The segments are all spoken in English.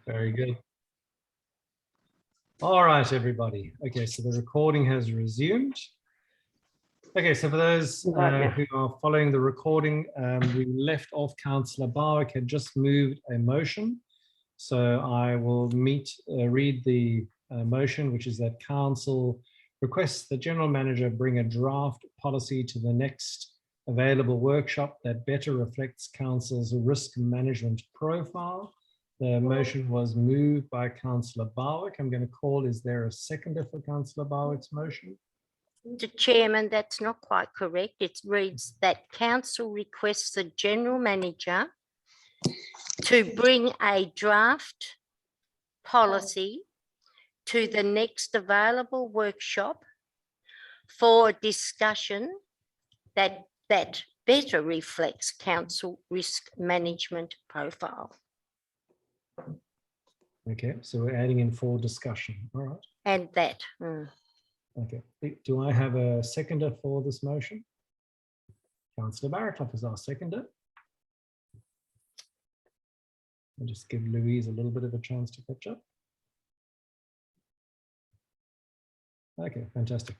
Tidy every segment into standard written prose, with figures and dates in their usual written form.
Very good. All right, everybody. Okay, so the recording has resumed. Okay, so for those who are following the recording, we left off Councillor Barwick had just moved a motion. So I will read the motion, which is that Council requests the General Manager bring a draft policy to the next available workshop that better reflects Council's risk management profile. The motion was moved by Councillor Barwick. I'm going to call, is there a seconder for Councillor Barwick's motion? Mr. Chairman, that's not quite correct. It reads that Council requests the General Manager to bring a draft policy to the next available workshop for discussion that better reflects Council risk management profile. Okay, so we're adding in for discussion. All right. And that. Okay. Do I have a seconder for this motion? Councillor Barraclough is our seconder. I'll just give Louise a little bit of a chance to catch up. Okay, fantastic.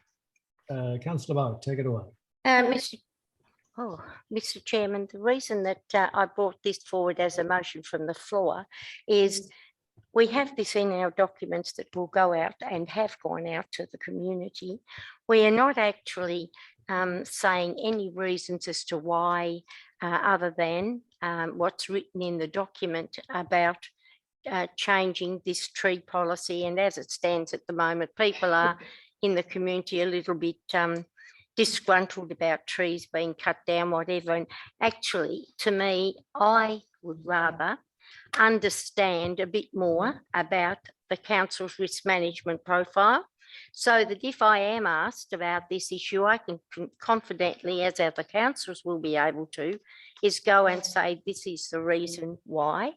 Councillor Barwick, take it away. Mr. Chairman, the reason that I brought this forward as a motion from the floor is we have this in our documents that will go out and have gone out to the community. We are not actually saying any reasons as to why, other than what's written in the document about changing this tree policy. And as it stands at the moment, people are in the community a little bit disgruntled about trees being cut down, whatever. And actually, to me, I would rather understand a bit more about the Council's risk management profile, so that if I am asked about this issue, I can confidently, as other councils will be able to, is go and say, this is the reason why.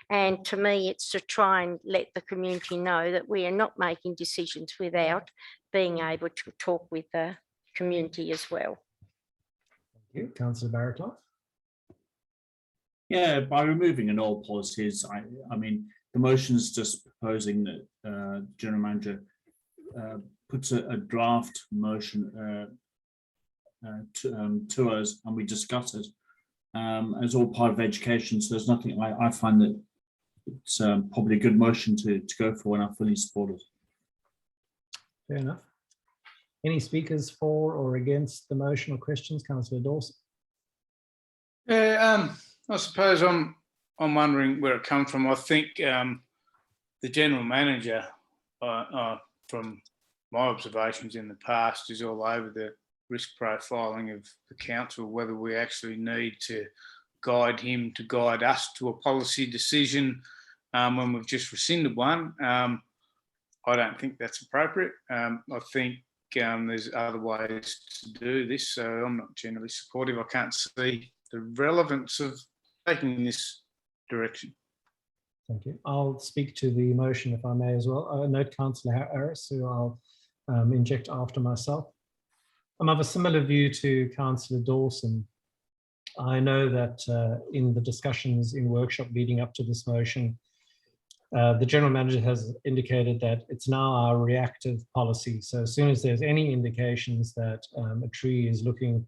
And to me, it's to try and let the community know that we are not making decisions without being able to talk with the community as well. Thank you. Councillor Barraclough. Yeah, by removing an old policies, I mean, the motion is just proposing that General Manager puts a draft motion to us and we discuss it as all part of education. So there's nothing, I find that it's probably a good motion to go for, and I fully support it. Fair enough. Any speakers for or against the motion or questions? Councillor Dawson. I suppose I'm wondering where it comes from. I think the General Manager, from my observations in the past, is all over the risk profiling of the council, whether we actually need to guide him to guide us to a policy decision when we've just rescinded one. I don't think that's appropriate. I think there's other ways to do this, so I'm not generally supportive. I can't see the relevance of taking this direction. Thank you. I'll speak to the motion if I may as well. Note Councillor Harris, who I'll inject after myself. I'm of a similar view to Councillor Dawson. I know that in the discussions in workshop leading up to this motion, the General Manager has indicated that it's now our reactive policy. So as soon as there's any indications that a tree is looking,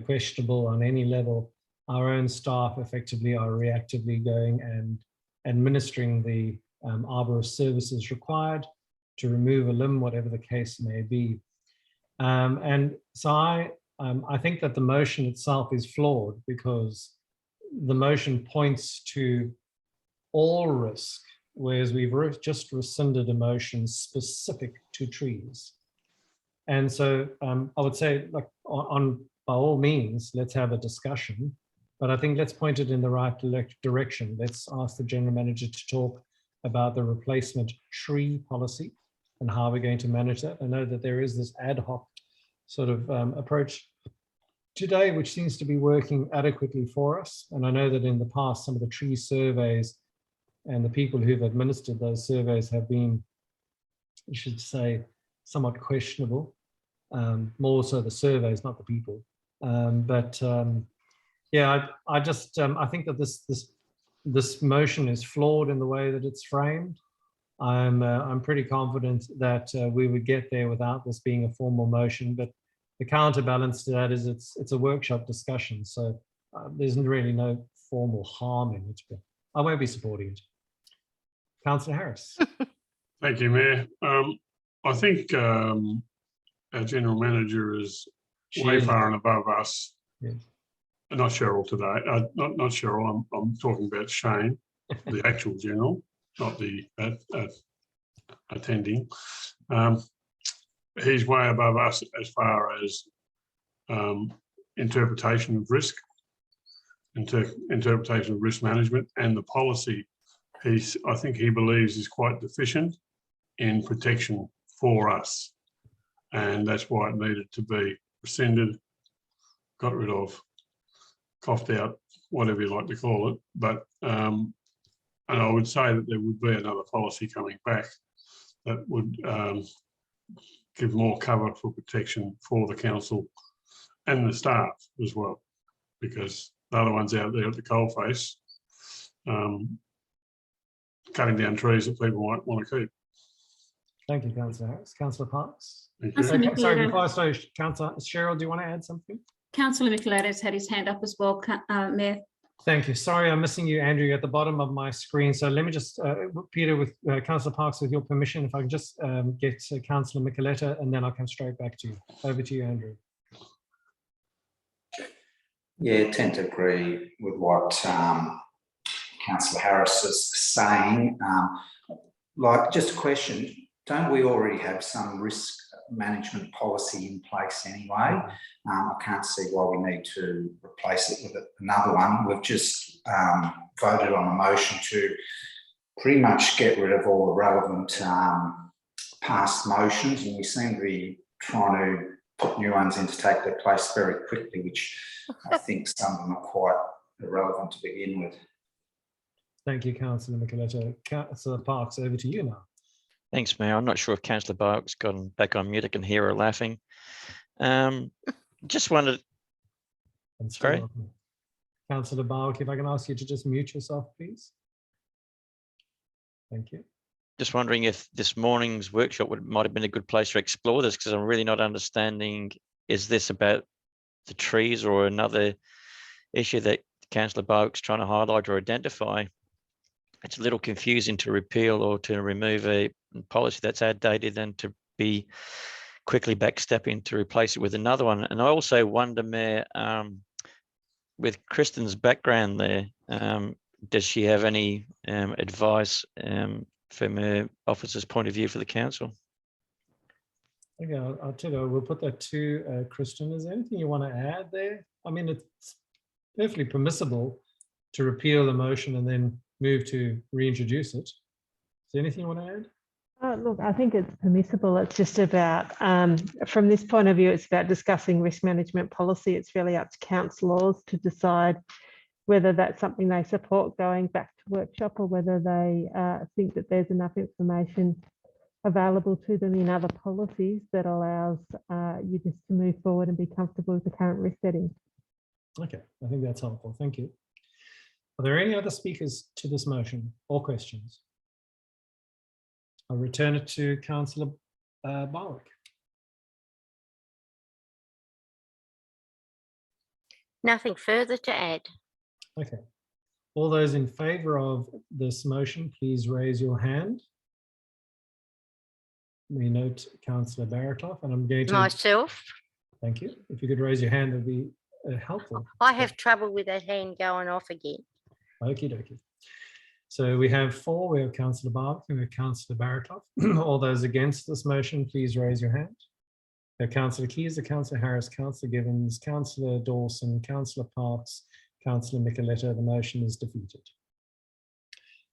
questionable on any level, our own staff effectively are reactively going and administering the arborist services required to remove a limb, whatever the case may be. And so I think that the motion itself is flawed because the motion points to all risk, whereas we've just rescinded a motion specific to trees. And so I would say, like, by all means, let's have a discussion, but I think let's point it in the right direction. Let's ask the General Manager to talk about the replacement tree policy and how we're going to manage that. I know that there is this ad hoc sort of approach today, which seems to be working adequately for us. And I know that in the past, some of the tree surveys and the people who've administered those surveys have been, I should say, somewhat questionable. More so the surveys, not the people. Yeah, I think that this this motion is flawed in the way that it's framed. I'm pretty confident that we would get there without this being a formal motion, but the counterbalance to that is it's a workshop discussion, so there's really no formal harm in it, but I won't be supporting it. Councillor Harris. Thank you, Mayor. I think our General Manager is way far and above us. Yes. Not Cheryl today. Not Cheryl. I'm talking about Shane, the actual General, not the attending. He's way above us as far as interpretation of risk, interpretation of risk management, and the policy. I think he believes is quite deficient in protection for us, and that's why it needed to be rescinded, got rid of, coughed out, whatever you like to call it. But and I would say that there would be another policy coming back that would give more cover for protection for the council and the staff as well, because the other ones out there at the coalface, cutting down trees that people might want to keep. Thank you, Councillor Harris. Councillor Parks. Thank you. Okay, sorry, before I start, Councillor Cheryl, do you want to add something? Councillor Micheletta's had his hand up as well, Mayor. Thank you. Sorry, I'm missing you, Andrew, at the bottom of my screen. So let me just, Peter, with Councillor Parks, with your permission, if I can just get Councillor Micheletta, and then I'll come straight back to you. Over to you, Andrew. Yeah, I tend to agree with what Councillor Harris is saying. Like, just a question, don't we already have some risk management policy in place anyway? I can't see why we need to replace it with another one. We've just voted on a motion to pretty much get rid of all the relevant past motions, and we seem to be trying to put new ones in to take their place very quickly, which I think some of them are quite irrelevant to begin with. Thank you, Councillor Micheletta. Councillor Parks, over to you now. Thanks, Mayor. I'm not sure if Councillor Bark's gone back on mute. I can hear her laughing. Just wondered. Sorry? Councillor Bark, if I can ask you to just mute yourself, please. Thank you. Just wondering if this morning's workshop might have been a good place to explore this, because I'm really not understanding, is this about the trees or another issue that Councillor Bark's trying to highlight or identify? It's a little confusing to repeal or to remove a policy that's outdated and to be quickly backstepping to replace it with another one. And I also wonder, Mayor, with Kristen's background there, does she have any advice from her officer's point of view for the council? Okay, I'll tell you, we'll put that to Kristen. Is there anything you want to add there? I mean, it's perfectly permissible to repeal the motion and then move to reintroduce it. Is there anything you want to add? Look, I think it's permissible. It's just about, from this point of view, it's about discussing risk management policy. It's really up to councillors to decide whether that's something they support going back to workshop, or whether they think that there's enough information available to them in other policies that allows you just to move forward and be comfortable with the current risk setting. Okay, I think that's helpful. Thank you. Are there any other speakers to this motion or questions? I'll return it to Councillor Barwick. Nothing further to add. Okay. All those in favour of this motion, please raise your hand. We note Councillor Barraclough, and I'm going to... Myself. Thank you. If you could raise your hand, that'd be helpful. I have trouble with that hand going off again. Okie dokie. So we have 4. We have Councillor Barwick and we have Councillor Barraclough. All those against this motion, please raise your hand. We have Councillor Keyser, Councillor Harris, Councillor Givens, Councillor Dawson, Councillor Parks, Councillor Micheletta. The motion is defeated.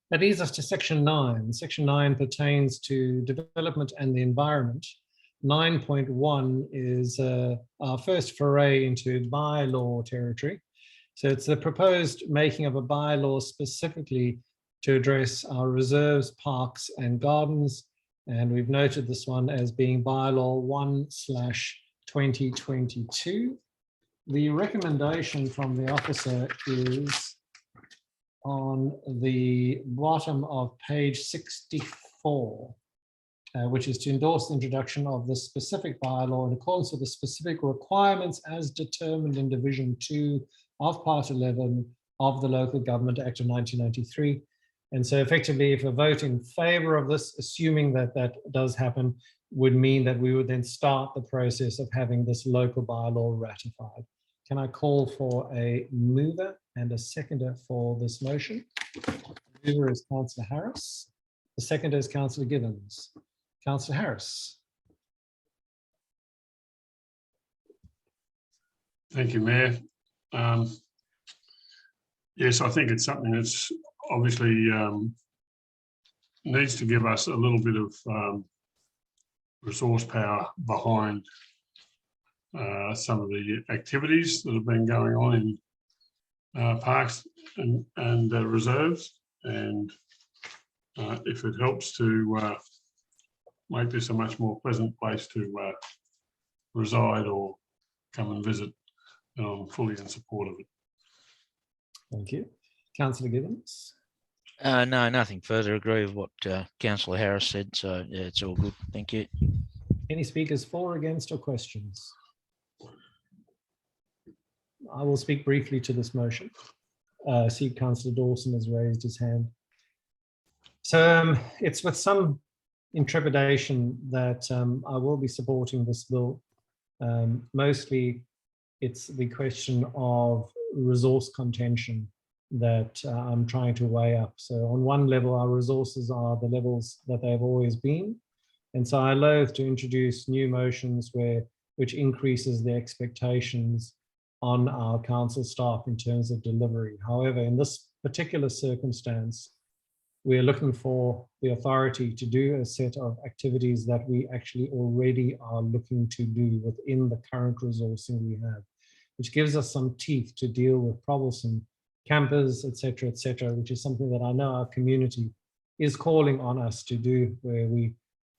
That leads us to section 9. Section 9 pertains to development and the environment. 9.1 is our first foray into bylaw territory. So it's the proposed making of a bylaw specifically to address our reserves, parks and gardens. And we've noted this one as being bylaw 1/2022. The recommendation from the officer is on the bottom of page 64, which is to endorse the introduction of the specific bylaw in accordance with the specific requirements as determined in Division 2 of Part 11 of the Local Government Act of 1993. And so effectively, if a vote in favor of this, assuming that that does happen, would mean that we would then start the process of having this local bylaw ratified. Can I call for a mover and a seconder for this motion? The mover is Councillor Harris. The seconder is Councillor Gibbons. Councillor Harris. Thank you, Mayor. Yes, I think it's something that's obviously needs to give us a little bit of resource power behind some of the activities that have been going on in parks and reserves. And if it helps to make this a much more pleasant place to reside or come and visit, then I'm fully in support of it. Thank you. Councillor Gibbons. No, nothing further. Agree with what Councillor Harris said. So yeah, it's all good. Thank you. Any speakers for, against, or questions? I will speak briefly to this motion. I see Councillor Dawson has raised his hand. So it's with some intrepidation that I will be supporting this bill. Mostly it's the question of resource contention that I'm trying to weigh up. So on one level, our resources are the levels that they've always been. And so I loathe to introduce new motions which increases the expectations on our council staff in terms of delivery. However, in this particular circumstance, we're looking for the authority to do a set of activities that we actually already are looking to do within the current resourcing we have, which gives us some teeth to deal with troublesome campers, et cetera, which is something that I know our community is calling on us to do, where we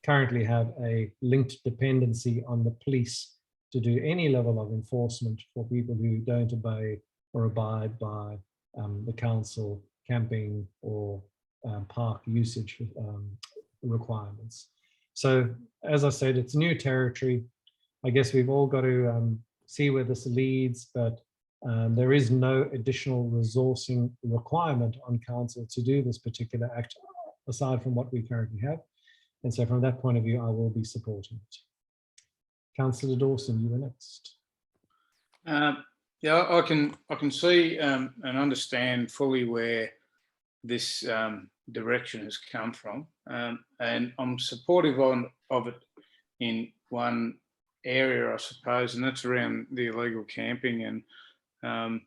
currently have a linked dependency on the police to do any level of enforcement for people who don't obey or abide by the council camping or park usage requirements. So as I said, it's new territory. I guess we've all got to see where this leads, but there is no additional resourcing requirement on council to do this particular act aside from what we currently have. And so from that point of view, I will be supporting it. Councillor Dawson, you were next. Yeah, I can see and understand fully where this direction has come from, and I'm supportive of it in one area, I suppose, and that's around the illegal camping and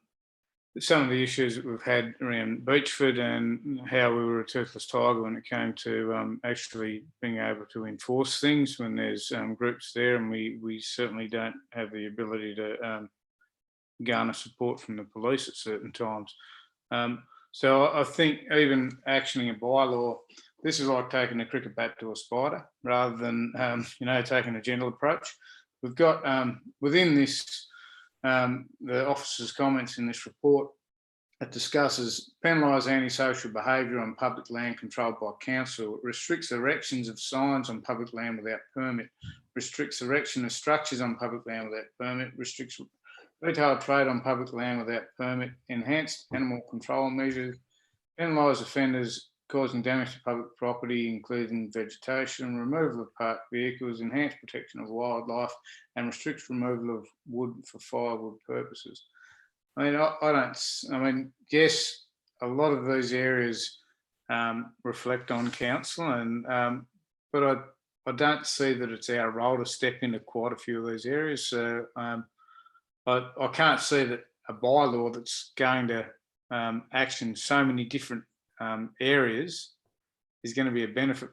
some of the issues that we've had around Beachford and how we were a toothless tiger when it came to actually being able to enforce things when there's groups there, and we certainly don't have the ability to garner support from the police at certain times. So I think even actioning a bylaw, this is like taking a cricket bat to a spider rather than taking a gentle approach. We've got within this the officer's comments in this report, it discusses penalise antisocial behaviour on public land controlled by council, restricts erections of signs on public land without permit, restricts erection of structures on public land without permit, restricts retail trade on public land without permit, enhanced animal control measures, penalise offenders causing damage to public property, including vegetation, removal of parked vehicles, enhanced protection of wildlife, and restricts removal of wood for firewood purposes. Yes, a lot of those areas reflect on council, and but I don't see that it's our role to step into quite a few of those areas. So I can't see that a bylaw that's going to action so many different areas is going to be a benefit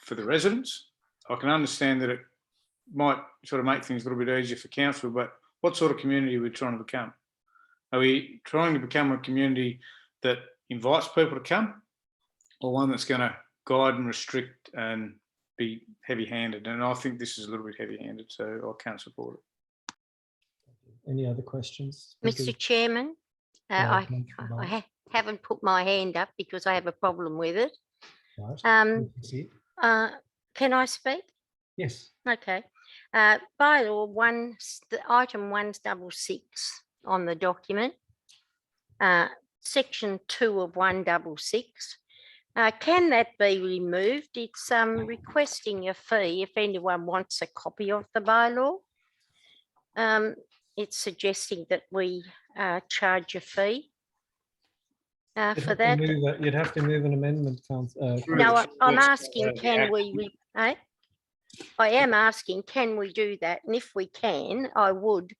for the residents. I can understand that it might sort of make things a little bit easier for council, but what sort of community are we trying to become? Are we trying to become a community that invites people to come, or one that's going to guide and restrict and be heavy-handed? And I think this is a little bit heavy-handed, so I can't support it. Any other questions? Mr. Chairman, I haven't put my hand up because I have a problem with it. Right. Um, Proceed. Can I speak? Yes. Okay. Bylaw item 166 on the document, section 2 of 166. Can that be removed? It's requesting a fee if anyone wants a copy of the bylaw. It's suggesting that we charge a fee You'd for have to that. you'd have to move an amendment, No, I'm Let's asking, go to the can act. we, I am asking, can we do that? And if we can, I would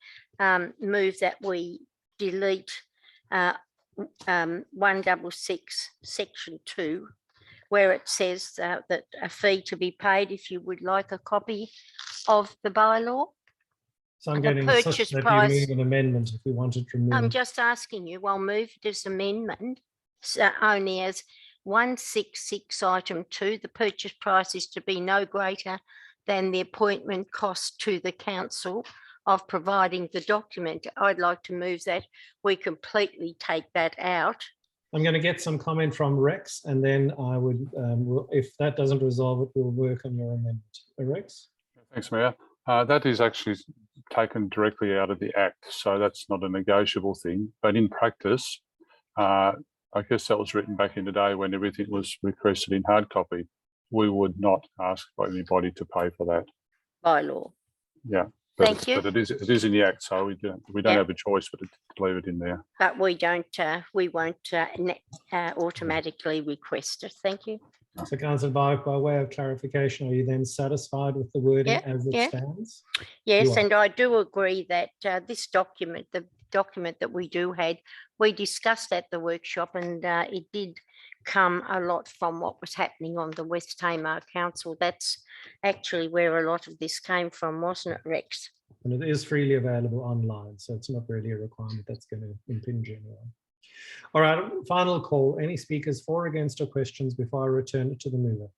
move that we delete 166 section 2, where it says that a fee to be paid if you would like a copy of the bylaw. So I'm The getting such purchase that price- you move an amendment if we wanted to remove. I'm just asking you, I'll move this amendment only as 166 item 2, the purchase price is to be no greater than the appointment cost to the council of providing the document. I'd like to move that we completely take that out. I'm going to get some comment from Rex, and then I would, if that doesn't resolve it, we'll work on your amendment. Rex? Thanks, Mayor. That is actually taken directly out of the Act, so that's not a negotiable thing. But in practice, I guess that was written back in the day when everything was requested in hard copy. We would not ask for anybody to pay for that. By law. Yeah. Thank you. But it is in the Act, so we don't Yeah. have a choice but to leave it in there. But we won't automatically request it. Thank you. So Councillor Barwick, by way of clarification, are you then satisfied with the wording Yeah, as it yeah. stands? Yes, You are. and I do agree that this document, the document that we had, we discussed at the workshop, and it did come a lot from what was happening on the West Tamar Council. That's actually where a lot of this came from, wasn't it, Rex? And it is freely available online, so it's not really a requirement that's going to impinge anyone. All right, final call. Any speakers for, against, or questions before I return it to the mover?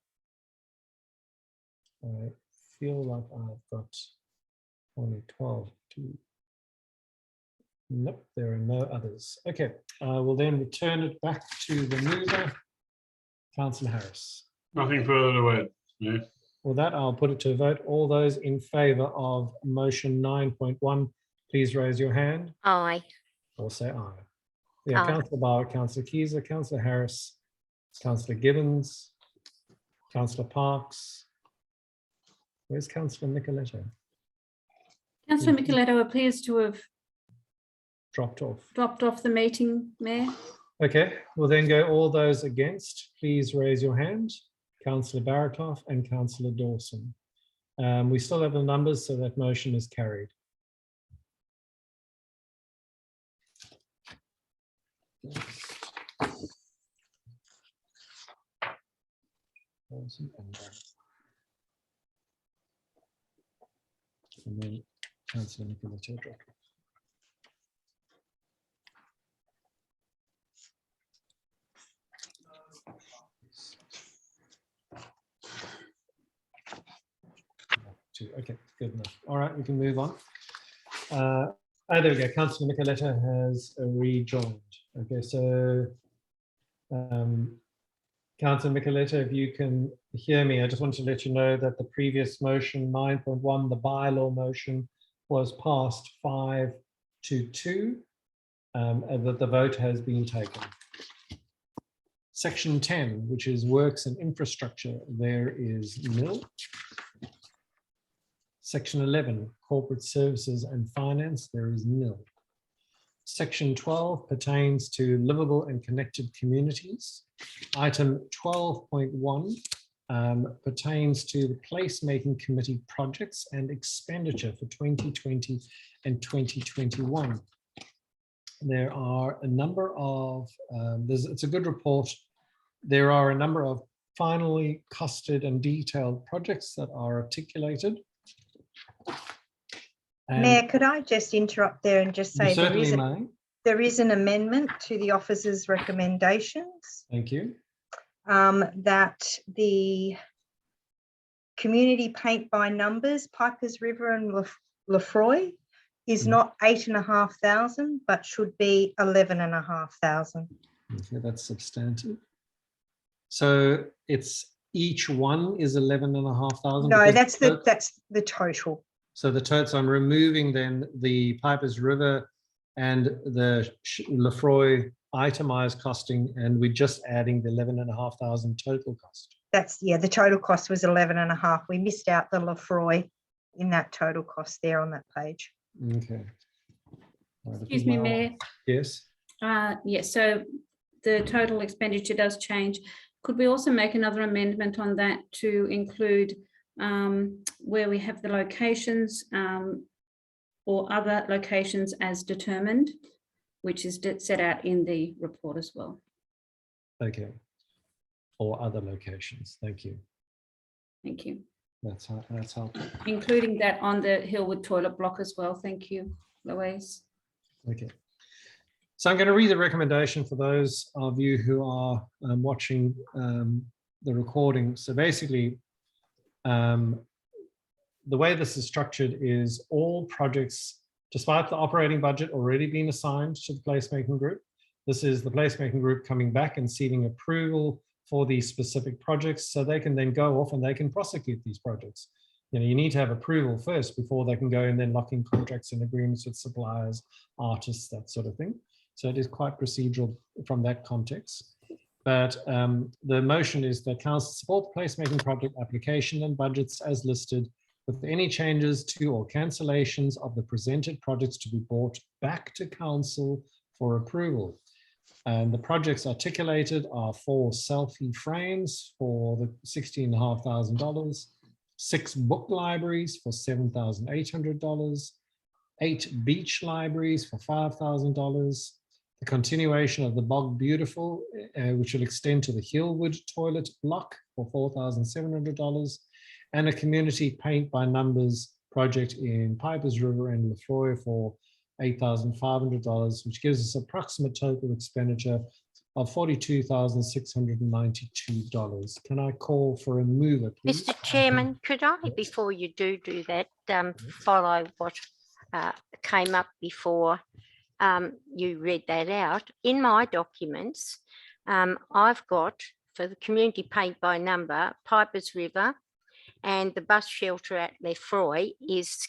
I feel like I've got only 12 to. Nope, there are no others. Okay, I will then return it back to the mover. Councillor Harris. Nothing further to add. Yeah. With that, I'll put it to a vote. All those in favour of motion 9.1, please raise your hand Aye. or say aye. We have Aye. Councillor Barr, Councillor Keyser, Councillor Harris, Councillor Gibbons, Councillor Parks. Where's Councillor Nicoletto? Councillor Micheletto appears to have Dropped off. dropped off the meeting, Mayor. Okay, we'll then go all those against. Please raise your hand. Councillor Barraclough and Councillor Dawson. We still have the numbers, so that motion is carried. Dawson and Barraclough. And then Councillor Nicoletto dropped off. Okay, good enough. All right, we can move on. There we go. Councillor Nicoletto has rejoined. Okay, so Councillor Nicoletto, if you can hear me, I just want to let you know that the previous motion 9.1, the bylaw motion, was passed 5-2, and that the vote has been taken. Section 10, which is works and infrastructure, there is nil. Section 11, corporate services and finance, there is nil. Section 12 pertains to livable and connected communities. Item 12.1 pertains to the placemaking committee projects and expenditure for 2020 and 2021. There are a number of, it's a good report. There are a number of finally costed and detailed projects that are articulated. And Mayor, could I just interrupt there and just you say certainly may. there is an amendment to the officer's recommendations Thank you. that the community paint by numbers, Pipers River and Lefroy, is not 8,500, but should be 11,500. Okay, that's substantive. So it's each one is 11,500. No, because that's the total. So the total, so I'm removing then the Pipers River and the Lefroy itemized costing, and we're just adding the 11,500 total cost. That's, yeah, the total cost was 11.5. We missed out the Lefroy in that total cost there on that page. Okay. All right, Excuse me, Mayor. Yes. Yes, so the total expenditure does change. Could we also make another amendment on that to include where we have the locations or other locations as determined, which is set out in the report as well? Okay. Or other locations. Thank you. Thank you. That's helpful. Including that on the Hillwood toilet block as well. Thank you, Louise. Okay. So I'm going to read the recommendation for those of you who are watching the recording. So basically, the way this is structured is all projects, despite the operating budget already being assigned to the placemaking group, this is the placemaking group coming back and seeking approval for these specific projects, so they can then go off and they can prosecute these projects. You know, you need to have approval first before they can go and then lock in contracts and agreements with suppliers, artists, that sort of thing. So it is quite procedural from that context. But the motion is that council support the placemaking project application and budgets as listed, with any changes to or cancellations of the presented projects to be brought back to council for approval. And the projects articulated are 4 selfie frames for the $16,500, 6 book libraries for $7,800, 8 beach libraries for $5,000, the continuation of the Bog Beautiful, which will extend to the Hillwood toilet block for $4,700, and a community paint by numbers project in Pipers River and Lefroy for $8,500, which gives us approximate total expenditure of $42,692. Can I call for a mover, please? Mr. Chairman, could I, before you do that, follow what came up before you read that out? In my documents, I've got for the community paint by number, Pipers River, and the bus shelter at Lefroy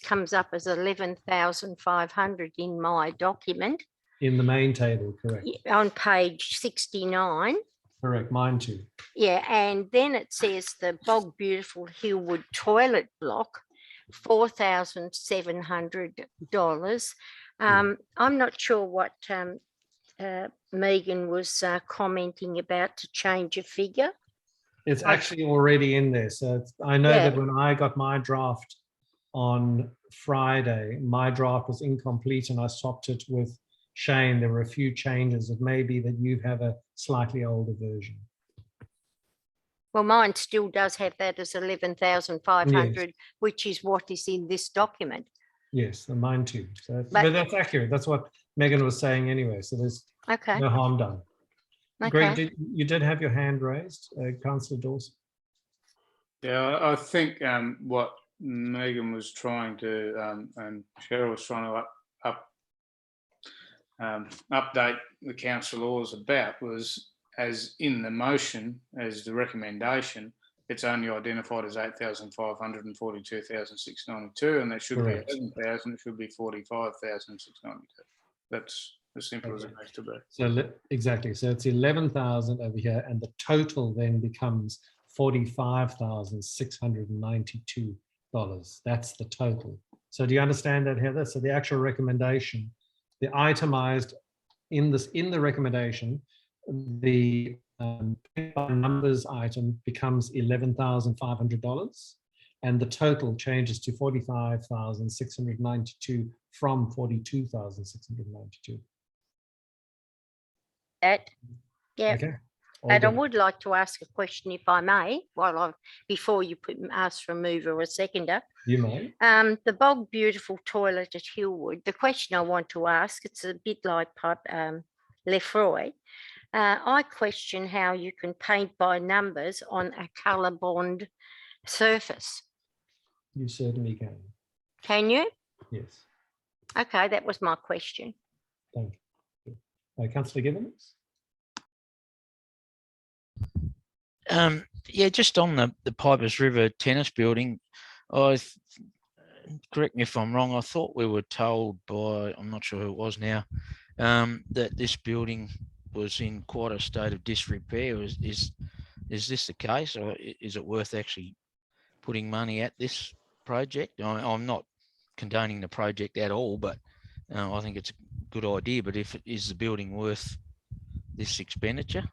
comes up as 11,500 in my document. In the main table, correct. On page 69. Correct, mine too. Yeah, and then it says the Bog Beautiful Hillwood toilet block, $4,700. I'm not sure what Megan was commenting about to change a figure. It's actually already in there. So I know Yeah. that when I got my draft on Friday, my draft was incomplete and I swapped it with Shane. There were a few changes. It may be that you have a slightly older version. Well, mine still does have that as 11,500, which is what is in this document. Yes, and mine too. So, But- but that's accurate. That's what Megan was saying anyway. So there's Okay. no harm done. Okay. Greg, you did have your hand raised, Councillor Dawson. Yeah, I think what Megan was trying to and Cheryl was trying to update the council laws about was, as in the motion, as the recommendation, it's only identified as 8,500 and 42,692, and that should Correct. be 11,000. It should be 45,692. That's as simple as it has to be. So exactly. So it's 11,000 over here, and the total then becomes $45,692. That's the total. So do you understand that, Heather? So the actual recommendation, the itemized in the recommendation, the numbers item becomes $11,500, and the total changes to $45,692 from $42,692. Yeah. Okay. All And I good. would like to ask a question, if I may, before you ask for a mover or a seconder. You may. The Bog Beautiful toilet at Hillwood, the question I want to ask, it's a bit like Lefroy. I question how you can paint by numbers on a colour bond surface. You certainly can. Can you? Yes. Okay, that was my question. Thank you. Councillor Gibbons? Yeah, just on the Pipers River tennis building, correct me if I'm wrong, I thought we were told by, I'm not sure who it was now, that this building was in quite a state of disrepair. Is this the case, or is it worth actually putting money at this project? I'm not condoning the project at all, but I think it's a good idea. But is the building worth this expenditure?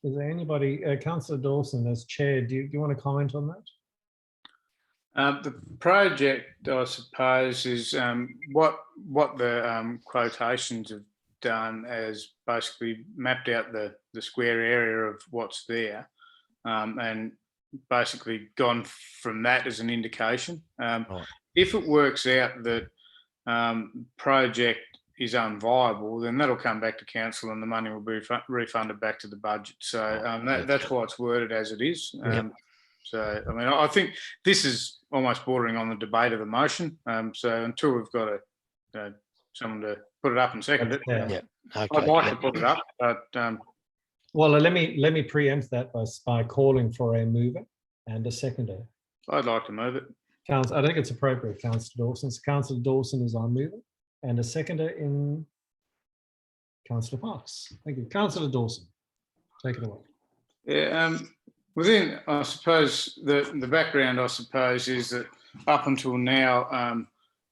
Is there anybody, Councillor Dawson as chair, do you want to comment on that? The project, I suppose, is what the quotations have done is basically mapped out the square area of what's there, and basically gone from that as an indication. If it works out that project is unviable, then that'll come back to council and the money will be refunded back to the budget. So that's why it's worded as it is. So, I mean, I think this is almost bordering on the debate of the motion. So until we've got someone to put it up and second it, Okay, I'd like to put it up, but well, let me preempt that by calling for a mover and a seconder. I'd like to move it. I think it's appropriate, Councillor Dawson. So Councillor Dawson is our mover and a seconder in Councillor Parks. Thank you. Councillor Dawson, take it away. Yeah, within, I suppose, the background, I suppose, is that up until now,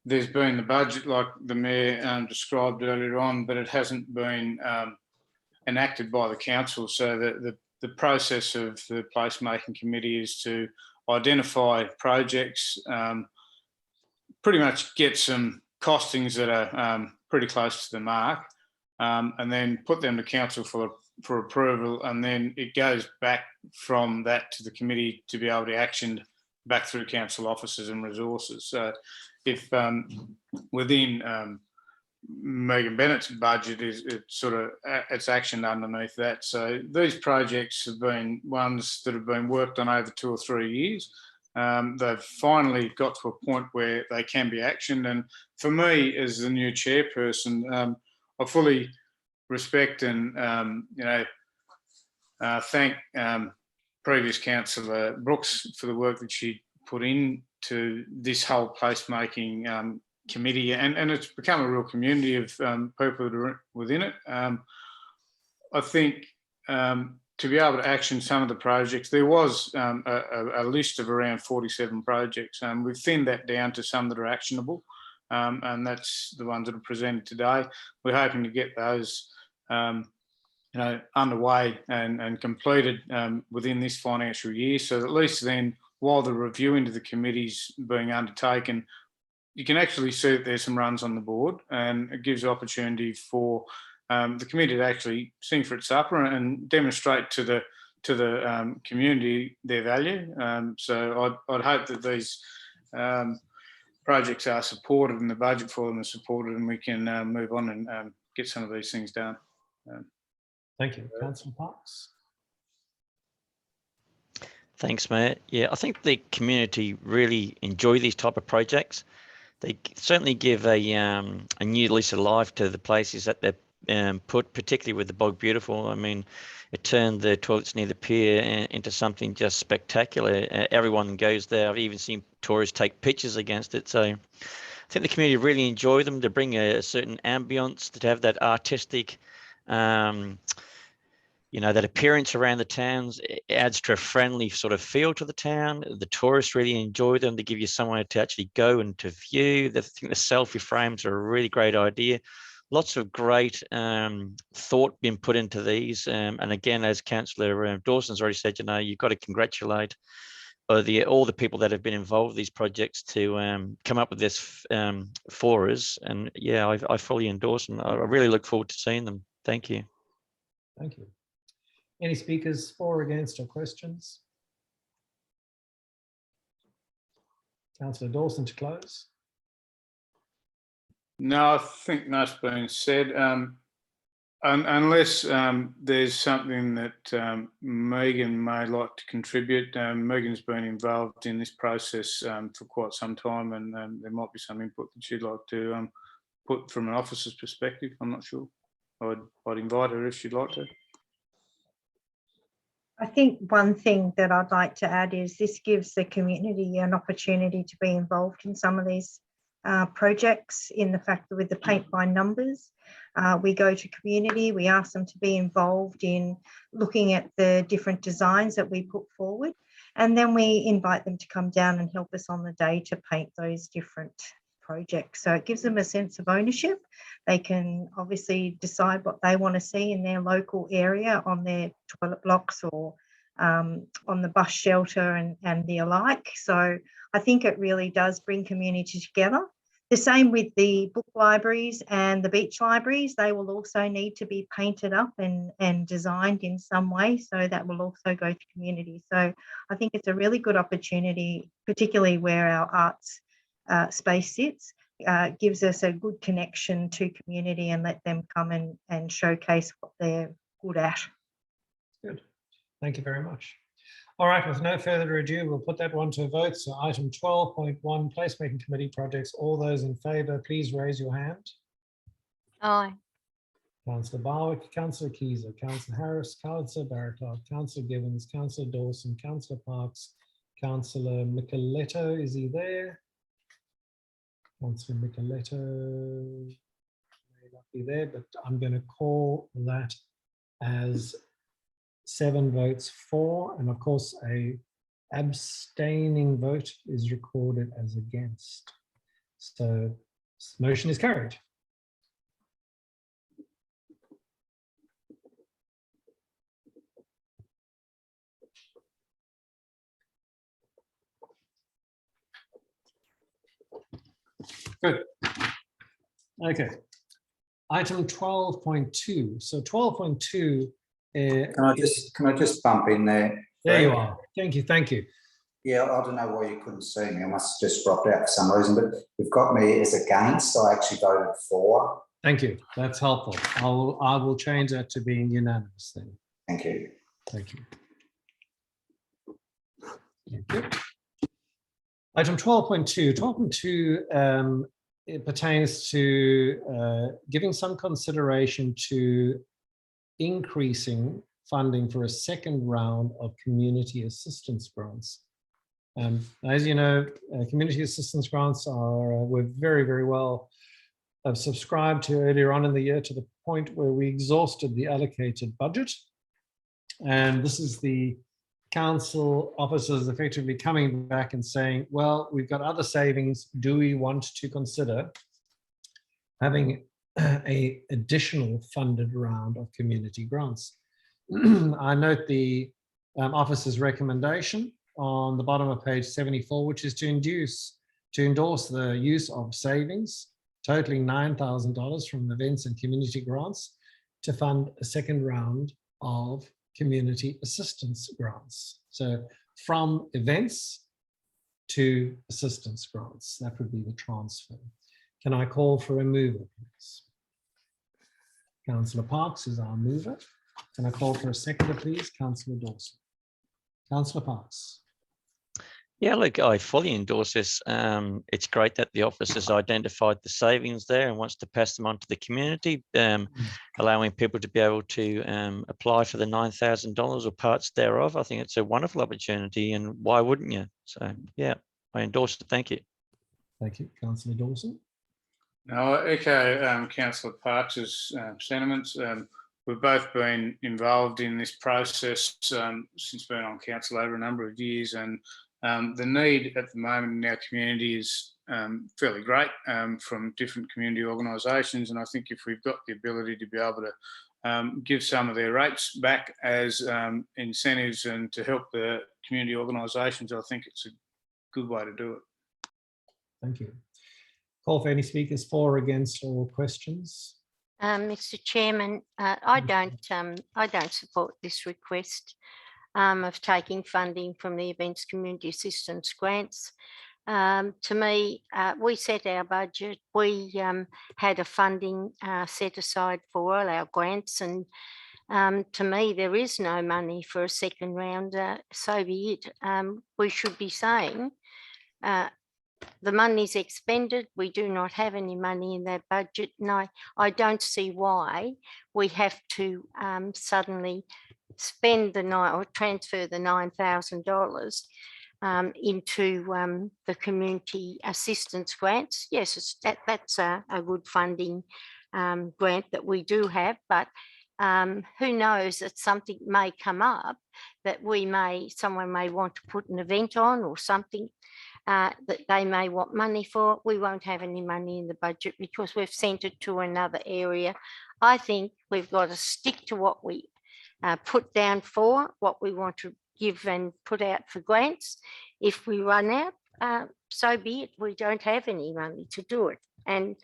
there's been the budget like the Mayor described earlier on, but it hasn't been enacted by the council. So the process of the placemaking committee is to identify projects, pretty much get some costings that are pretty close to the mark, and then put them to council for approval, and then it goes back from that to the committee to be able to action back through council officers and resources. So if within Megan Bennett's budget it's actioned underneath that. So these projects have been ones that have been worked on over 2 or 3 years. They've finally got to a point where they can be actioned. And for me, as the new chairperson, I fully respect and thank previous councillor Brooks for the work that she put into this whole placemaking committee, and it's become a real community of people that are within it. I think to be able to action some of the projects, there was a list of around 47 projects. We've thinned that down to some that are actionable, and that's the ones that are presented today. We're hoping to get those underway and completed within this financial year. So at least then, while the review into the committee's being undertaken, you can actually see that there's some runs on the board, and it gives opportunity for the committee to actually sing for its supper and demonstrate to the community their value. So I'd hope that these projects are supported and the budget for them is supported, and we can move on and get some of these things done. Thank you. Councillor Parks. Thanks, Mayor. Yeah, I think the community really enjoy these type of projects. They certainly give a new lease of life to the places that they're put, particularly with the Bog Beautiful. I mean, it turned the toilets near the pier into something just spectacular. Everyone goes there. I've even seen tourists take pictures against it. So I think the community really enjoy them. They bring a certain ambience to have that artistic, that appearance around the towns. It adds to a friendly sort of feel to the town. The tourists really enjoy them. They give you somewhere to actually go and to view. I think the selfie frames are a really great idea. Lots of great thought being put into these. And again, as Councillor Dawson's already said, you've got to congratulate all the people that have been involved with these projects to come up with this for us. And yeah, I fully endorse them. I really look forward to seeing them. Thank you. Thank you. Any speakers for, against, or questions? Councillor Dawson to close. No, I think that's been said. Unless there's something that Megan may like to contribute. Megan's been involved in this process for quite some time, and there might be some input that she'd like to put from an officer's perspective. I'm not sure. I'd invite her if she'd like to. I think one thing that I'd like to add is this gives the community an opportunity to be involved in some of these projects, in the fact that with the paint by numbers, we go to community, we ask them to be involved in looking at the different designs that we put forward, and then we invite them to come down and help us on the day to paint those different projects. So it gives them a sense of ownership. They can obviously decide what they want to see in their local area on their toilet blocks or on the bus shelter and the alike. So I think it really does bring community together. The same with the book libraries and the beach libraries. They will also need to be painted up and designed in some way. So that will also go to community. So I think it's a really good opportunity, particularly where our arts space sits, gives us a good connection to community and let them come and showcase what they're good at. Good. Thank you very much. All right, with no further ado, we'll put that one to a vote. So item 12.1, placemaking committee projects. All those in favour, please raise your hand. Aye. Councillor Barwick, Councillor Keyser, Councillor Harris, Councillor Barraclough, Councillor Gibbons, Councillor Dawson, Councillor Parks, Councillor Micheletto, is he there? Councillor Micheletto may not be there, but I'm going to call that as 7 votes for, and of course a abstaining vote is recorded as against. So this motion is carried. Good. Okay. Item 12.2. So 12.2. Can I just bump in there? There you are. Thank you. Thank you. Yeah, I don't know why you couldn't see me. I must have just dropped out for some reason, but you've got me as against. I actually voted for. Thank you. That's helpful. I will change that to being unanimous then. Thank you. Thank you. Thank you. Item 12.2. 12.2 it pertains to giving some consideration to increasing funding for a second round of community assistance grants. As you know, community assistance grants were very, very well subscribed to earlier on in the year, to the point where we exhausted the allocated budget. And this is the council officers effectively coming back and saying, well, we've got other savings. Do we want to consider having a additional funded round of community grants? I note the officer's recommendation on the bottom of page 74, which is to endorse the use of savings totaling $9,000 from events and community grants to fund a second round of community assistance grants. So from events to assistance grants, that would be the transfer. Can I call for a mover, please? Councillor Parks is our mover. Can I call for a seconder, please? Councillor Dawson. Councillor Parks. Yeah, look, I fully endorse this. It's great that the office has identified the savings there and wants to pass them on to the community, allowing people to be able to apply for the $9,000 or parts thereof. I think it's a wonderful opportunity, and why wouldn't you? So, yeah, I endorse it. Thank you. Thank you. Councillor Dawson. Now, I echo Councillor Parks' sentiments. We've both been involved in this process since being on council over a number of years, and the need at the moment in our community is fairly great from different community organisations, and I think if we've got the ability to be able to give some of their rates back as incentives and to help the community organisations, I think it's a good way to do it. Thank you. Call for any speakers for or against, or questions. Mr. Chairman, I don't support this request of taking funding from the Events Community Assistance Grants. To me, we set our budget. We had a funding set aside for all our grants, and to me, there is no money for a second round. So be it. We should be saying the money's expended. We do not have any money in that budget. And I don't see why we have to suddenly spend the nine or transfer the $9,000 into the community assistance grants. Yes, that's a good funding grant that we do have, but who knows that something may come up that someone may want to put an event on or something that they may want money for. We won't have any money in the budget because we've sent it to another area. I think we've got to stick to what we put down for, what we want to give and put out for grants. If we run out, so be it. We don't have any money to do it. And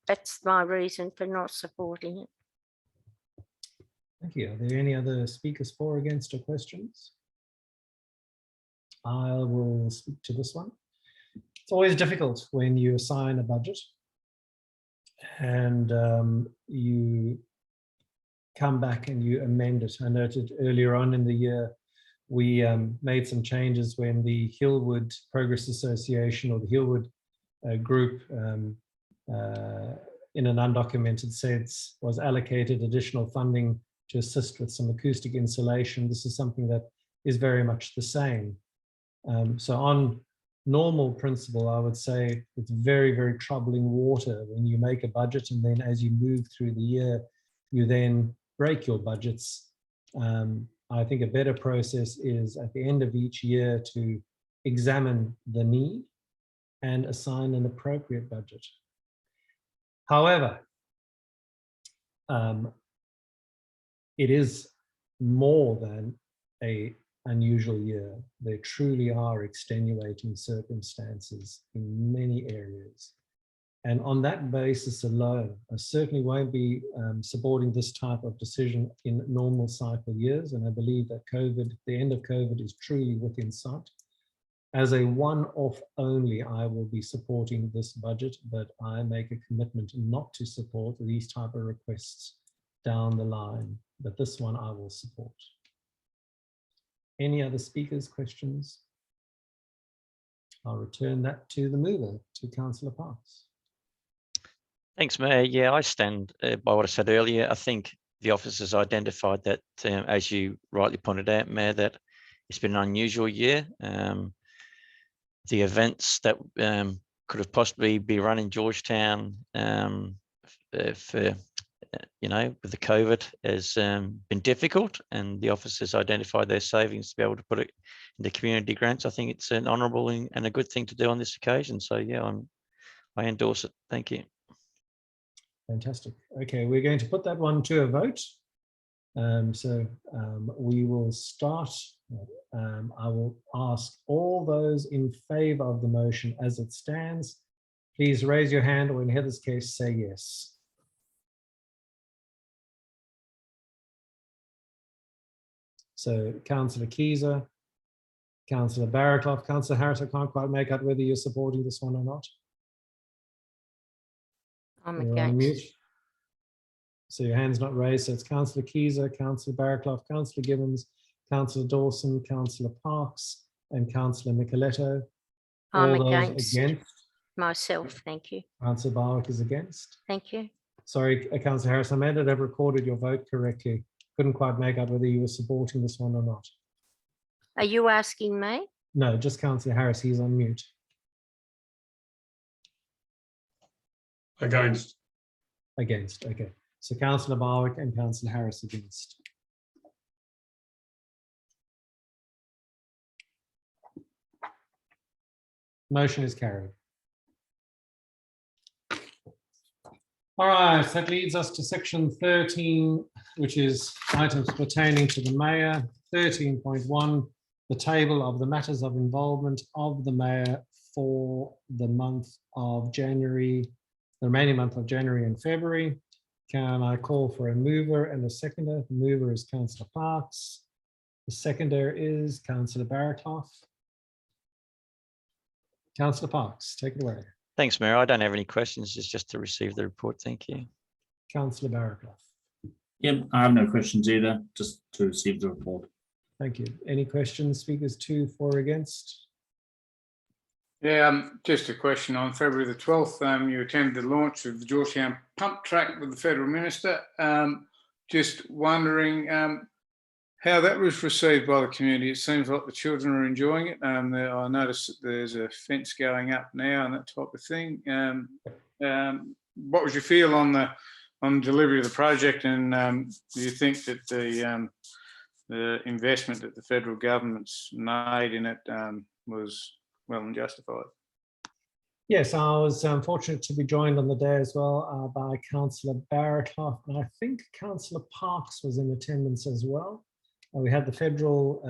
that's my reason for not supporting it. Thank you. Are there any other speakers for, against, or questions? I will speak to this one. It's always difficult when you assign a budget and you come back and you amend it. I noted earlier on in the year, we made some changes when the Hillwood Progress Association or the Hillwood group in an undocumented sense was allocated additional funding to assist with some acoustic insulation. This is something that is very much the same. So on normal principle, I would say it's very, very troubling water when you make a budget and then as you move through the year, you then break your budgets. I think a better process is at the end of each year to examine the need and assign an appropriate budget. However, it is more than an unusual year. There truly are extenuating circumstances in many areas. And on that basis alone, I certainly won't be supporting this type of decision in normal cycle years. And I believe that COVID, the end of COVID is truly within sight. As a one-off only, I will be supporting this budget, but I make a commitment not to support these type of requests down the line. But this one I will support. Any other speakers, questions? I'll return that to the mover, to Councillor Parks. Thanks, Mayor. Yeah, I stand by what I said earlier. I think the office has identified that, as you rightly pointed out, Mayor, that it's been an unusual year. The events that could have possibly be run in Georgetown for with the COVID has been difficult, and the office has identified their savings to be able to put it into community grants. I think it's an honourable and a good thing to do on this occasion. So yeah, I endorse it. Thank you. Fantastic. Okay, we're going to put that one to a vote. We will start. I will ask all those in favour of the motion as it stands. Please raise your hand, or in Heather's case, say yes. So Councillor Keyser, Councillor Barraclough, Councillor Harris, I can't quite make out whether you're supporting this one or not. I'm You're on mute. against. So your hand's not raised. So it's Councillor Keyser, Councillor Barraclough, Councillor Gibbons, Councillor Dawson, Councillor Parks, and Councillor Micheletto. I'm All those against myself. Thank you. Councillor Barwick is against. Thank you. Sorry, Councillor Harris, I may not have recorded your vote correctly. Couldn't quite make out whether you were supporting this one or not. Are you asking me? No, just Councillor Harris, he's on mute. Against. Against, okay. So Councillor Barwick and Councillor Harris against. Motion is carried. All right, that leads us to section 13, which is items pertaining to the mayor. 13.1, the table of the matters of involvement of the mayor for the month of January, the remaining month of January and February. Can I call for a mover and a seconder? The mover is Councillor Parks. The seconder is Councillor Barraclough. Councillor Parks, take it away. Thanks, Mayor. I don't have any questions. It's just to receive the report. Thank you. Councillor Barraclough. Yep, I have no questions either, just to receive the report. Thank you. Any questions, speakers 2, 4, or against? Yeah, just a question. On February the 12th, you attended the launch of the Georgetown pump track with the Federal Minister. Just wondering, how that was received by the community. It seems like the children are enjoying it. I noticed that there's a fence going up now and that type of thing. What was your feel on the delivery of the project, and do you think that the investment that the federal government's made in it was well and justified? Yes, I was fortunate to be joined on the day as well by Councillor Barrett-Hoff, and I think Councillor Parks was in attendance as well. We had the federal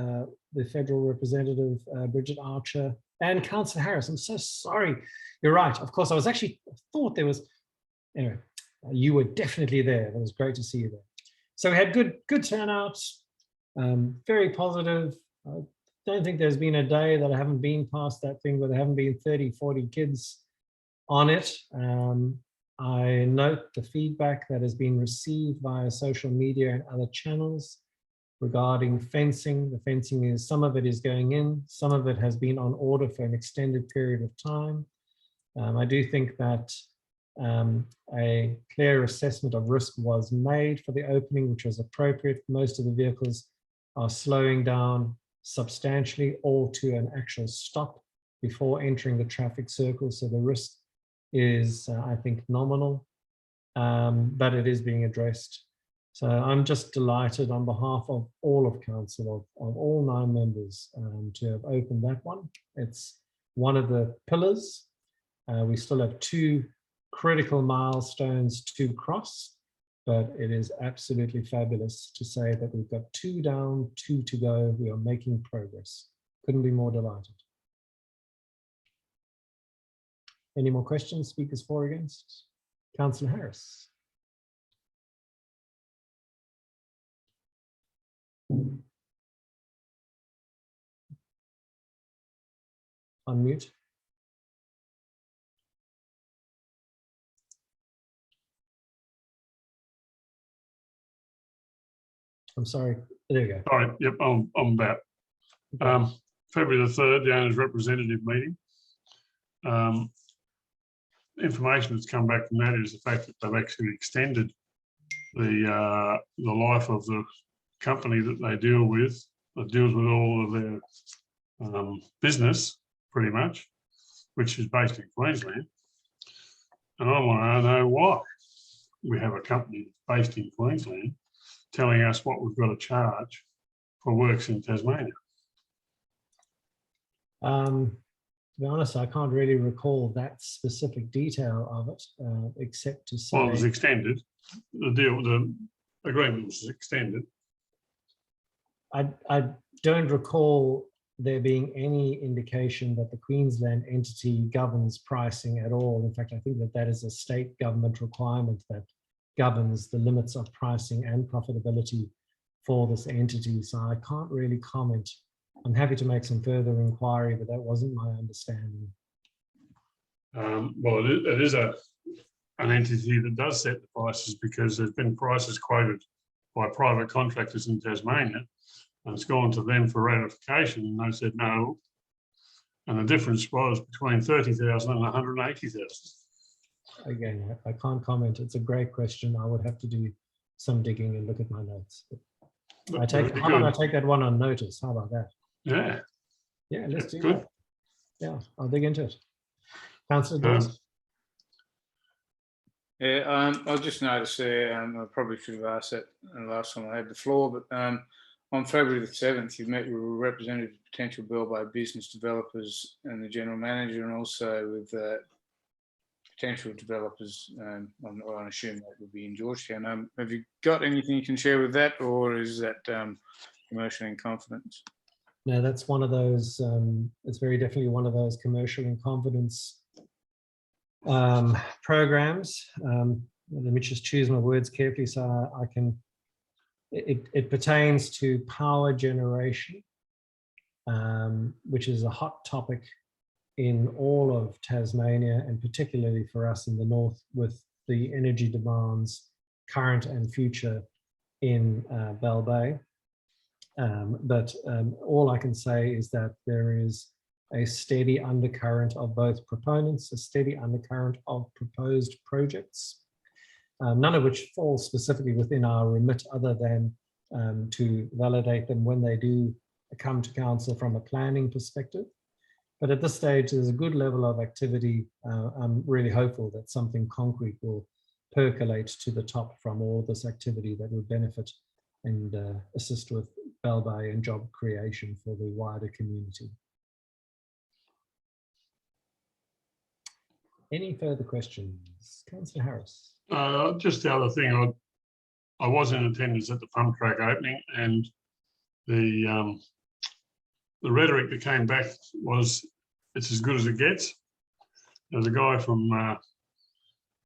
representative, Bridget Archer, and Councillor Harris. I'm so sorry. You're right. Of course, I thought there was, anyway, you were definitely there. It was great to see you there. So we had good turnouts, very positive. I don't think there's been a day that I haven't been past that thing where there haven't been 30, 40 kids on it. I note the feedback that has been received via social media and other channels regarding fencing. The fencing is, some of it is going in, some of it has been on order for an extended period of time. I do think that a clear assessment of risk was made for the opening, which was appropriate. Most of the vehicles are slowing down substantially or to an actual stop before entering the traffic circle. So the risk is, I think, nominal, but it is being addressed. So I'm just delighted on behalf of all of council, of all 9 members, to have opened that one. It's one of the pillars. We still have 2 critical milestones to cross, but it is absolutely fabulous to say that we've got 2 down, 2 to go. We are making progress. Couldn't be more delighted. Any more questions? Speakers for or against? Councillor Harris. Unmute. I'm sorry. There you go. Sorry, yep, I'm back. February the 3rd, the owners' representative meeting. Information that's come back from that is the fact that they've actually extended the life of the company that they deal with, that deals with all of their business, pretty much, which is based in Queensland. And I want to know why we have a company based in Queensland telling us what we've got to charge for works in Tasmania. To be honest, I can't really recall that specific detail of it, except to say... Well, it was extended. The agreement was extended. I don't recall there being any indication that the Queensland entity governs pricing at all. In fact, I think that is a state government requirement that governs the limits of pricing and profitability for this entity. So I can't really comment. I'm happy to make some further inquiry, but that wasn't my understanding. Well, it is an entity that does set the prices, because there's been prices quoted by private contractors in Tasmania, and it's gone to them for ratification, and they said no. And the difference was between 30,000 and 180,000. Again, I can't comment. It's a great question. I would have to do some digging and look at my notes. How about I take that one on notice? How about that? Yeah. Yeah, let's That's do good. that. Yeah, I'll dig into it. Councillor Dawes. Yeah, I just noticed there, I probably should have asked that last time I had the floor, but on February the 7th, you've met with a representative of potential Bellbay business developers and the general manager, and also with potential developers. I assume that would be in Georgetown. Have you got anything you can share with that, or is that commercial in confidence? No, that's one of those, it's very definitely one of those commercial in confidence programs. Let me just choose my words carefully so I can, it pertains to power generation, which is a hot topic in all of Tasmania, and particularly for us in the north with the energy demands current and future in Bell Bay. But all I can say is that there is a steady undercurrent of both proponents, a steady undercurrent of proposed projects, none of which fall specifically within our remit other than to validate them when they do come to council from a planning perspective. But at this stage, there's a good level of activity. I'm really hopeful that something concrete will percolate to the top from all this activity that would benefit and assist with Bell Bay and job creation for the wider community. Any further questions? Councillor Harris. Just the other thing, I was in attendance at the pump track opening, and the rhetoric that came back was, it's as good as it gets. There's a guy from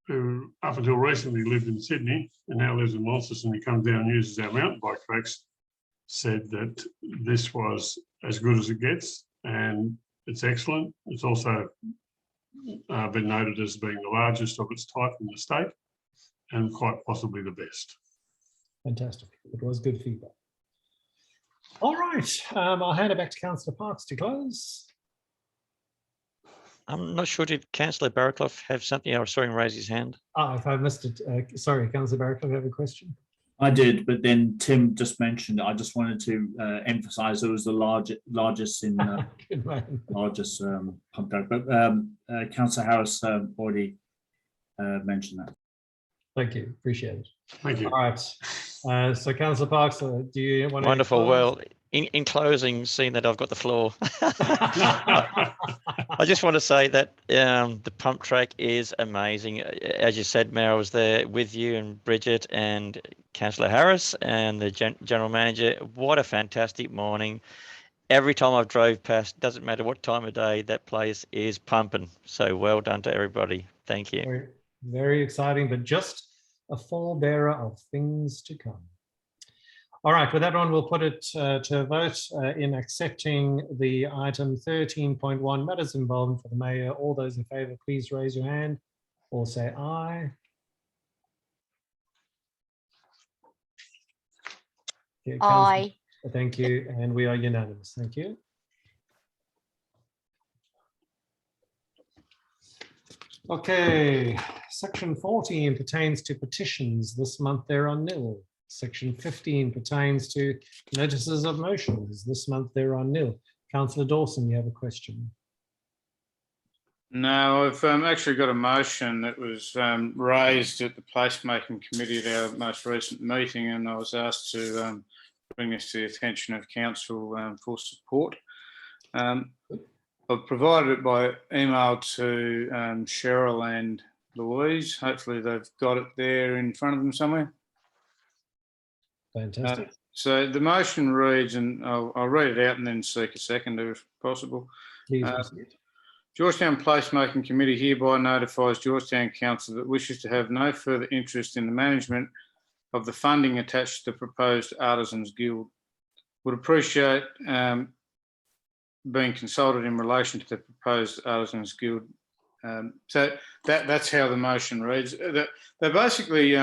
who up until recently lived in Sydney and now lives in Launceston, and he comes down and uses our mountain bike tracks, said that this was as good as it gets, and it's excellent. It's also been noted as being the largest of its type in the state and quite possibly the best. Fantastic. It was good feedback. All right. I'll hand it back to Councillor Parks to close. I'm not sure, did Councillor Barraclough have something? I saw him raise his hand. If I missed it, sorry, Councillor Barraclough, you have a question? I did, but then Tim just mentioned, I just wanted to emphasize it was the largest in Good man. largest pump track, but Councillor Harris already mentioned that. Thank you. Appreciate it. Thank you. All right. So Councillor Parks, do you want to? Wonderful. Well, in closing, seeing that I've got the floor, I just want to say that the pump track is amazing. As you said, Mayor, I was there with you and Bridget and Councillor Harris and the General Manager. What a fantastic morning. Every time I've drove past, doesn't matter what time of day, that place is pumping. So well done to everybody. Thank you. Very, very exciting, but just a forebearer of things to come. All right, with that one, we'll put it to a vote in accepting the item 13.1, matters involvement for the Mayor. All those in favour, please raise your hand or say aye. Okay, Aye. thank you, and we are unanimous. Thank you. Okay, section 14 pertains to petitions. This month there are nil. Section 15 pertains to notices of motions. This month there are nil. Councillor Dawson, you have a question. No, I've actually got a motion that was raised at the placemaking committee at our most recent meeting, and I was asked to bring this to the attention of council for support. I've provided it by email to Cheryl and Louise. Hopefully they've got it there in front of them somewhere. Fantastic. So the motion reads, and I'll read it out and then seek a seconder if possible. Please proceed. Georgetown Placemaking Committee hereby notifies Georgetown Council that wishes to have no further interest in the management of the funding attached to the proposed Artisans Guild. Would appreciate being consulted in relation to the proposed Artisans Guild. So that's how the motion reads. They basically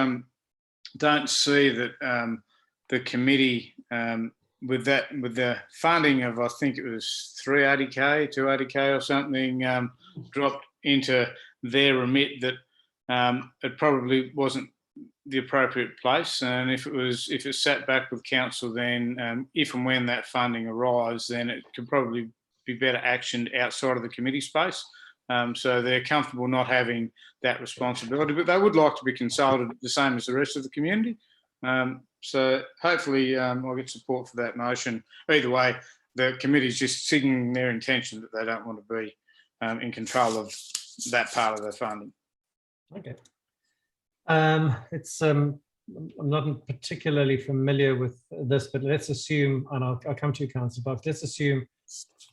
don't see that the committee with the funding of, I think it was 380k, 280k or something, dropped into their remit, that it probably wasn't the appropriate place, and if it sat back with council, then if and when that funding arrives, then it could probably be better actioned outside of the committee space. So they're comfortable not having that responsibility, but they would like to be consulted the same as the rest of the community. So hopefully I'll get support for that motion. Either way, the committee is just signaling their intention that they don't want to be in control of that part of the funding. Okay. I'm not particularly familiar with this, but let's assume, and I'll come to you, Councillor Buck, let's assume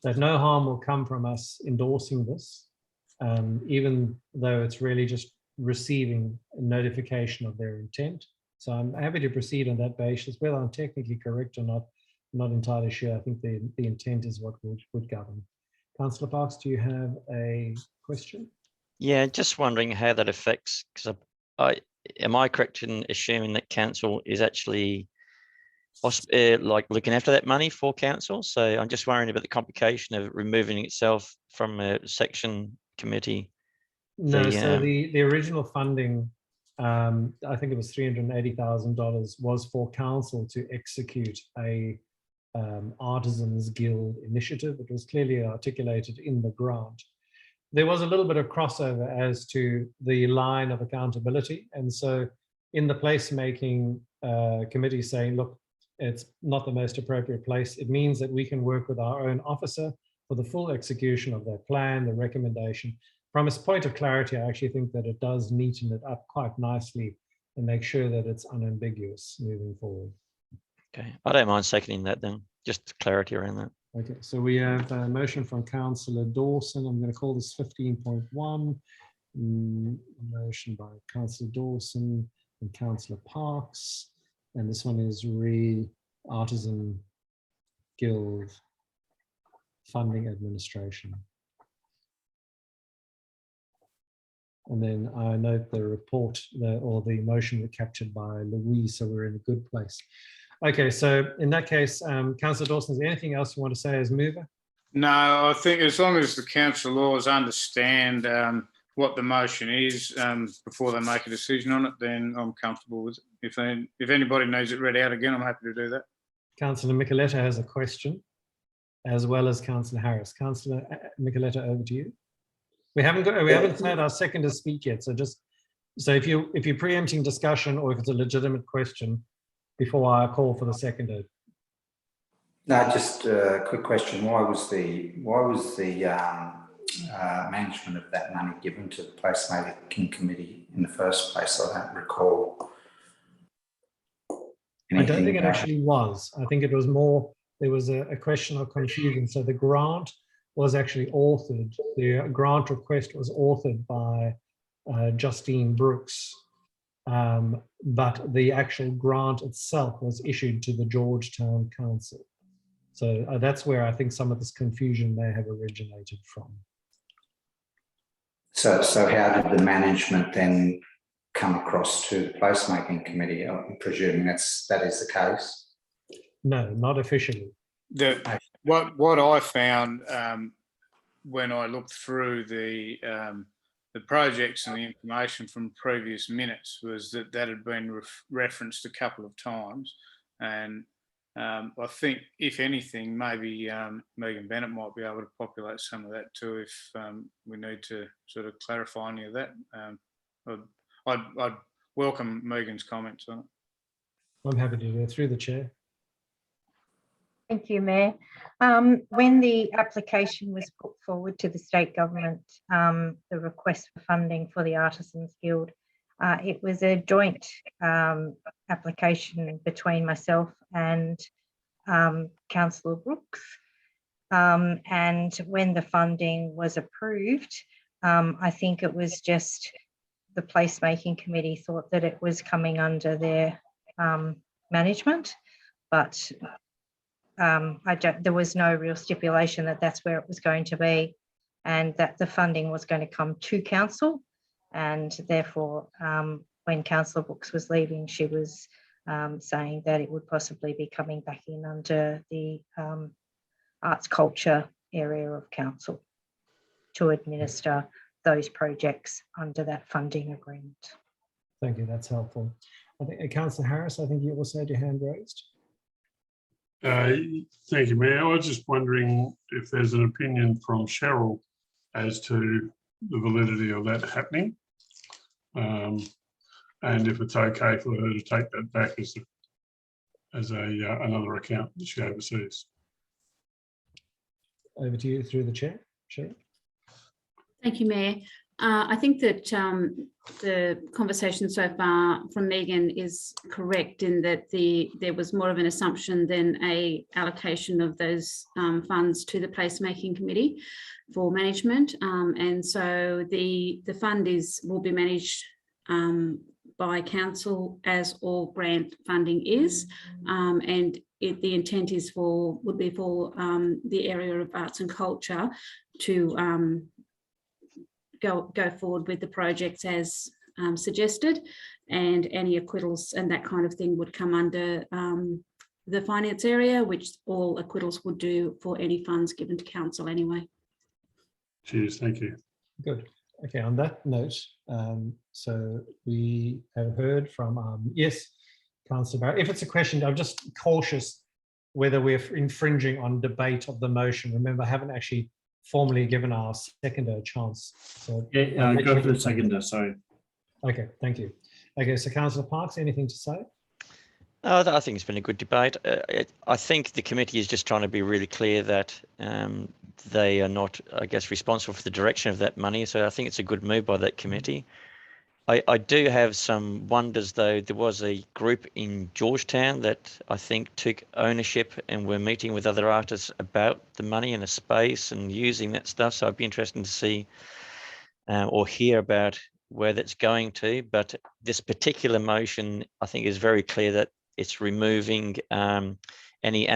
that no harm will come from us endorsing this, even though it's really just receiving a notification of their intent. So I'm happy to proceed on that basis. Whether I'm technically correct or not, I'm not entirely sure. I think the intent is what would govern. Councillor Parks, do you have a question? Yeah, just wondering how that affects, because am I correct in assuming that council is actually like looking after that money for council? So I'm just worrying about the complication of removing itself from a section committee. No, so the original funding I think it was $380,000 was for council to execute a Artisans Guild initiative. It was clearly articulated in the grant. There was a little bit of crossover as to the line of accountability. And so in the placemaking committee saying, look, it's not the most appropriate place. It means that we can work with our own officer for the full execution of their plan, the recommendation. From a point of clarity, I actually think that it does neaten it up quite nicely and make sure that it's unambiguous moving forward. Okay, I don't mind seconding that then, just clarity around that. Okay, so we have a motion from Councillor Dawson. I'm going to call this 15.1. Motion by Councillor Dawson and Councillor Parks. And this one is Artisan Guild funding administration. And then I note the report or the motion were captured by Louise, so we're in a good place. Okay, so in that case, Councillor Dawson, is there anything else you want to say as mover? No, I think as long as the councillors understand what the motion is before they make a decision on it, then I'm comfortable with it. If anybody needs it read out again, I'm happy to do that. Councillor Michelletta has a question, as well as Councillor Harris. Councillor Michelletta, over to you. We haven't had our seconder speak yet, so if you're preempting discussion or if it's a legitimate question before I call for the seconder. No, just a quick question. Why was the management of that money given to the placemaking committee in the first place? I don't recall. I don't think it actually was. I think it was more, there was a question of confusion. So the grant was actually authored, the grant request was authored by Justine Brooks, but the actual grant itself was issued to the Georgetown Council. So that's where I think some of this confusion may have originated from. So how did the management then come across to the placemaking committee? I'm presuming that is the case. No, not officially. What I found when I looked through the projects and the information from previous minutes was that had been referenced a couple of times, and I think if anything, maybe Megan Bennett might be able to populate some of that too if we need to sort of clarify any of that. I'd welcome Megan's comments on it. I'm happy to do it through the chair. Thank you, Mayor. When the application was put forward to the state government, the request for funding for the Artisans Guild, it was a joint application between myself and Councillor Brooks. And when the funding was approved, I think it was just the placemaking committee thought that it was coming under their management, but there was no real stipulation that that's where it was going to be and that the funding was going to come to council. And therefore, when Councillor Brooks was leaving, she was saying that it would possibly be coming back in under the arts culture area of council to administer those projects under that funding agreement. Thank you, that's helpful. I think Councillor Harris, I think you also had your hand raised. Thank you, Mayor. I was just wondering if there's an opinion from Cheryl as to the validity of that happening, and if it's okay for her to take that back as another account that she oversees. Over to you through the chair, Cheryl. Thank you, Mayor. I think that the conversation so far from Megan is correct in that there was more of an assumption than a allocation of those funds to the placemaking committee for management. And so the fund will be managed by council as all grant funding is. And the intent would be for the area of arts and culture to go forward with the projects as suggested, and any acquittals and that kind of thing would come under the finance area, which all acquittals would do for any funds given to council anyway. Cheers, thank you. Good. Okay, on that note, so we have heard from, yes, Councillor Barrett. If it's a question, I'm just cautious whether we're infringing on debate of the motion. Remember, I haven't actually formally given our seconder a chance. So Yeah, go for the seconder, sorry. Okay, thank you. Okay, so Councillor Parkes, anything to say? I think it's been a good debate. I think the committee is just trying to be really clear that they are not, I guess, responsible for the direction of that money. So I think it's a good move by that committee. I do have some wonders, though. There was a group in Georgetown that I think took ownership and were meeting with other artists about the money and the space and using that stuff. So I'd be interested to see or hear about where that's going to. But this particular motion, I think, is very clear that it's removing any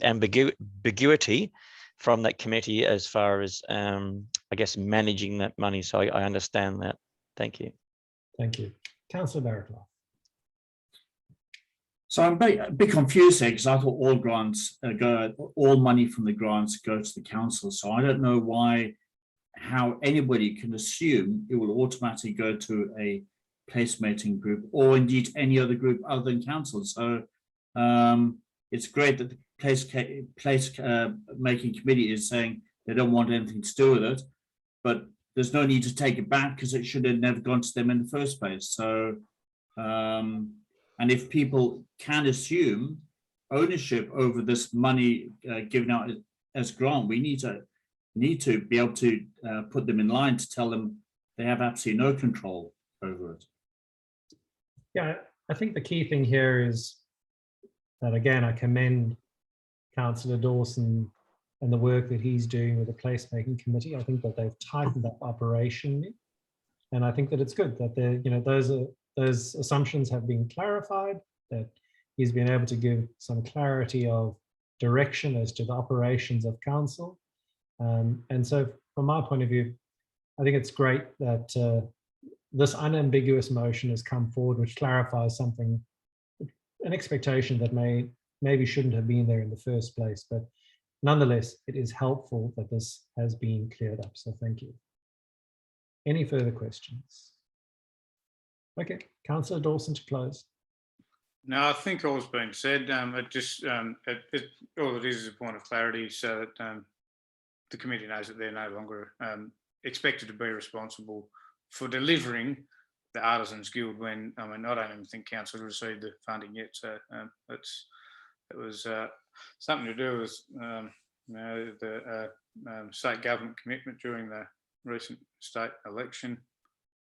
ambiguity from that committee as far as, I guess, managing that money. So I understand that. Thank you. Thank you. Councillor Barraclough. So I'm a bit confused here because I thought all grants all money from the grants go to the council. So I don't know how anybody can assume it will automatically go to a placemaking group or indeed any other group other than council. So it's great that the placemaking committee is saying they don't want anything to do with it, but there's no need to take it back because it should have never gone to them in the first place. So, and if people can assume ownership over this money given out as grant, we need to be able to put them in line to tell them they have absolutely no control over it. Yeah, I think the key thing here is that, again, I commend Councillor Dawson and the work that he's doing with the placemaking committee. I think that they've tightened up operationally, and I think that it's good that those assumptions have been clarified, that he's been able to give some clarity of direction as to the operations of council. And so from my point of view, I think it's great that this unambiguous motion has come forward, which clarifies something, an expectation that maybe shouldn't have been there in the first place. But nonetheless, it is helpful that this has been cleared up. So thank you. Any further questions? Okay, Councillor Dawson to close. No, I think all's been said. It just all it is a point of clarity so that the committee knows that they're no longer expected to be responsible for delivering the Artisans Guild when, I mean, I don't even think council received the funding yet. So it was something to do with the state government commitment during the recent state election.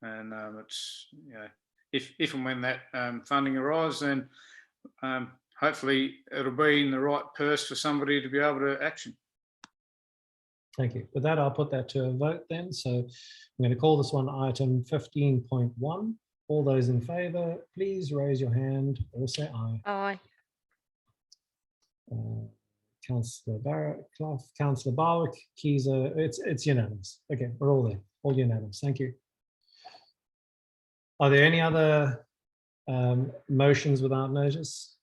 And it's, if and when that funding arrives, then hopefully it'll be in the right purse for somebody to be able to action. Thank you. With that, I'll put that to a vote then. So I'm going to call this one item 15.1. All those in favour, please raise your hand or say aye. Aye. Councillor Barrett, Clough, Councillor Barwick, Keyser, it's unanimous. Okay, we're all there, all unanimous. Thank you. Are there any other motions without notice?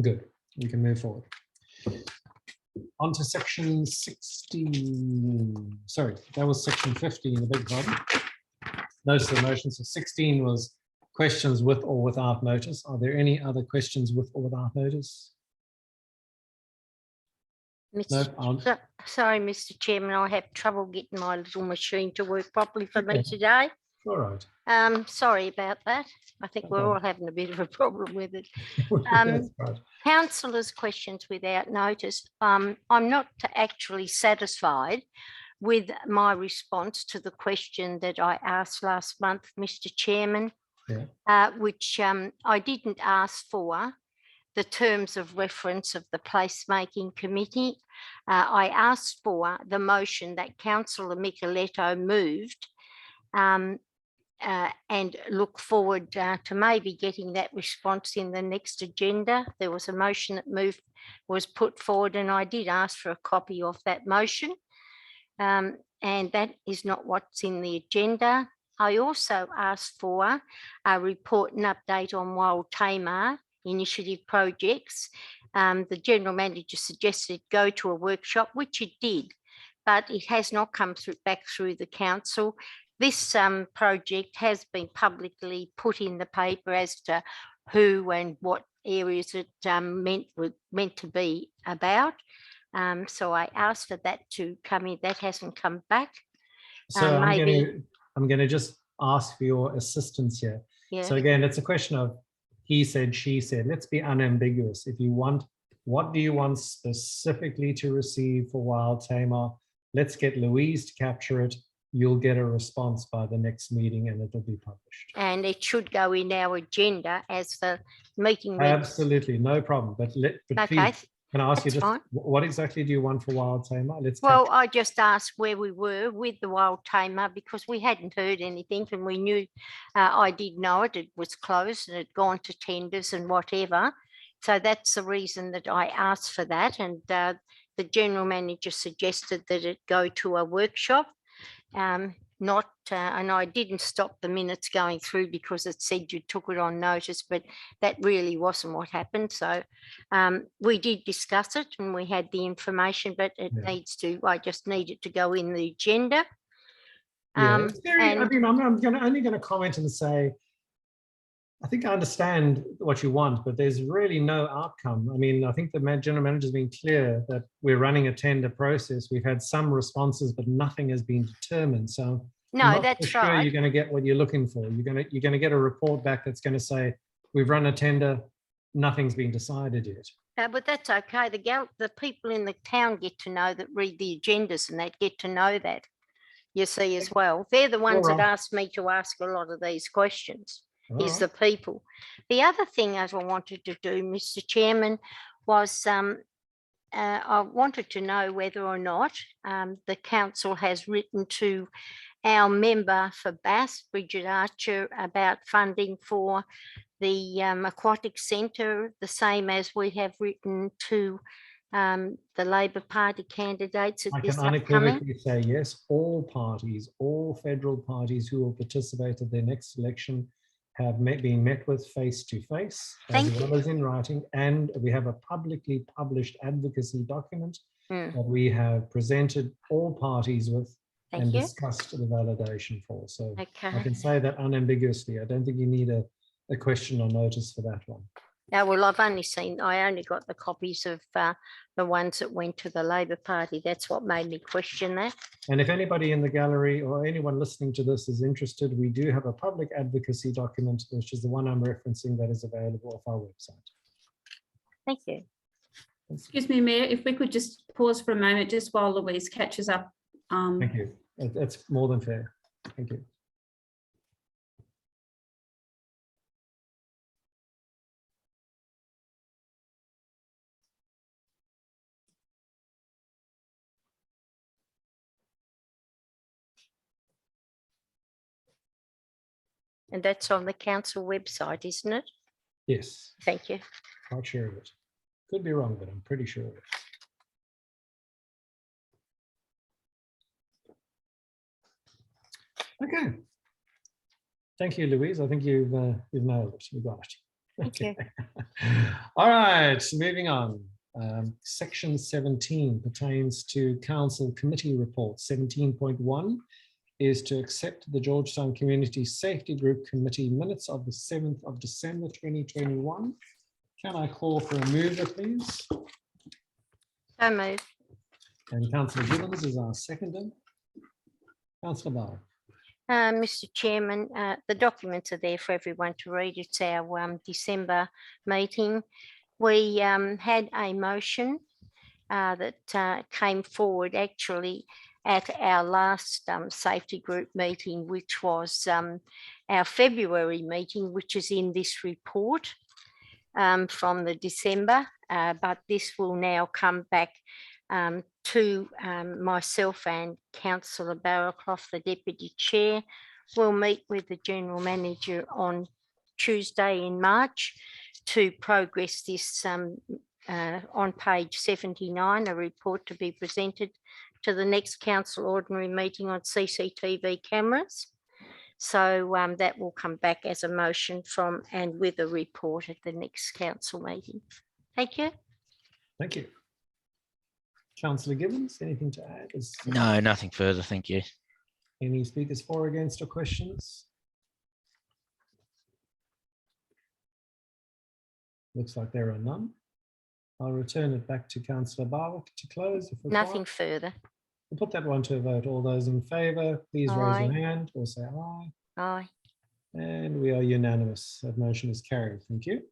Good, we can move forward. On to section 16. Sorry, that was section 15, the big pardon. Notice of motion. So 16 was questions with or without notice. Are there any other questions with or without notice? Sorry, Mr. Chairman, I have trouble getting my little machine to work properly for me today. All right. Sorry about that. I think we're all having a bit of a problem with it. That's right. Councillors' questions without notice. I'm not actually satisfied with my response to the question that I asked last month, Mr. Chairman, which I didn't ask for the terms of reference of the placemaking committee. I asked for the motion that Councillor Micheletto moved and look forward to maybe getting that response in the next agenda. There was a motion that was put forward, and I did ask for a copy of that motion, and that is not what's in the agenda. I also asked for a report and update on Wild Tamar initiative projects. The General Manager suggested go to a workshop, which it did, but it has not come through back through the council. This project has been publicly put in the paper as to who and what areas it meant to be about. So I asked for that to come in. That hasn't come back. So maybe- I'm going to just ask for your assistance here. Yeah. So again, it's a question of he said, she said. Let's be unambiguous. If you want, what do you want specifically to receive for Wild Tamar? Let's get Louise to capture it. You'll get a response by the next meeting and it'll be published. And it should go in our agenda as the meeting. minutes. Absolutely, no problem. But Okay, please, can I ask you that's just fine. what exactly do you want for Wild Tamar? Let's Well, capture- I just asked where we were with the Wild Tamer because we hadn't heard anything and we knew, I did know it was closed and it had gone to tenders and whatever. So that's the reason that I asked for that. And the general manager suggested that it go to a workshop. And I didn't stop the minutes going through because it said you took it on notice, but that really wasn't what happened. So we did discuss it and we had the information, but it Yeah. needs to, I just need it to go in the agenda. Yeah, it's very, I and- mean, I'm only going to comment and say, I think I understand what you want, but there's really no outcome. I mean, I think the general manager's been clear that we're running a tender process. We've had some responses, but nothing has been determined. So I'm No, not so that's sure right. you're going to get what you're looking for. You're going to get a report back that's going to say, we've run a tender, nothing's been decided yet. But that's okay. The people in the town get to know that, read the agendas and they get to know that, you see, as well. They're the ones that right. asked me to ask a lot of these questions. All Is right. the people. The other thing I wanted to do, Mr. Chairman, was I wanted to know whether or not the council has written to our member for Bass, Bridget Archer, about funding for the aquatic centre, the same as we have written to the Labor Party candidates at I this can upcoming. unequivocally say yes, all parties, all federal parties who will participate at their next election have been met with face to face, as Thank well you. as in writing, and we have a publicly published advocacy document Mm. that we have presented all parties with and Thank you. discussed the validation for. So I Okay. can say that unambiguously. I don't think you need a question or notice for that one. Yeah, well, I only got the copies of the ones that went to the Labor Party. That's what made me question that. And if anybody in the gallery or anyone listening to this is interested, we do have a public advocacy document, which is the one I'm referencing, that is available off our website. Thank you. Excuse me, Mayor, if we could just pause for a moment, just while Louise catches up. Thank you. That's more than fair. Thank you. And that's on the council website, isn't it? Yes, Thank you. quite sure of it. Could be wrong, but I'm pretty sure of it. Okay. Thank you, Louise. I think you've nailed it. You got it. Thank you. All right, moving on. Section 17 pertains to council committee reports. 17.1 is to accept the Georgetown Community Safety Group Committee minutes of the 7th of December 2021. Can I call for a mover, please? So moved. And Councillor Gibbons is our seconder. Councillor Bauer. Mr. Chairman, the documents are there for everyone to read. It's our December meeting. We had a motion that came forward actually at our last safety group meeting, which was our February meeting, which is in this report from the December, but this will now come back to myself and Councillor Barraclough, the Deputy Chair. We'll meet with the General Manager on Tuesday in March to progress this on page 79, a report to be presented to the next council ordinary meeting on CCTV cameras. So that will come back as a motion from and with a report at the next council meeting. Thank you. Thank you. Councillor Gibbons, anything to add? No, nothing further. Thank you. Any speakers for, against, or questions? Looks like there are none. I'll return it back to Councillor Barwick to close. If required. Nothing further. We'll put that one to a vote. All those in favour, please raise your Aye. hand or say aye. Aye. And we are unanimous. That motion is carried. Thank you.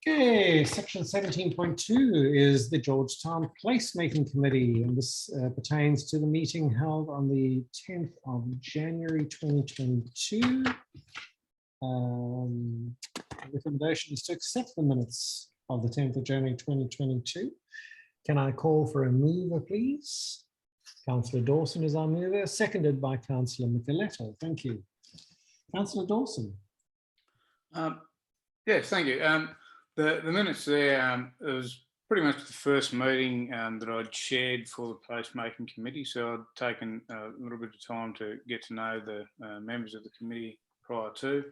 Okay, section 17.2 is the Georgetown Placemaking Committee, and this pertains to the meeting held on the 10th of January 2022. Recommendation is to accept the minutes of the 10th of January 2022. Can I call for a mover, please? Councillor Dawson is our mover, seconded by Councillor Micheletto. Thank you. Councillor Dawson. Yes, thank you. The minutes there, it was pretty much the first meeting that I'd chaired for the placemaking committee. So I'd taken a little bit of time to get to know the members of the committee prior to.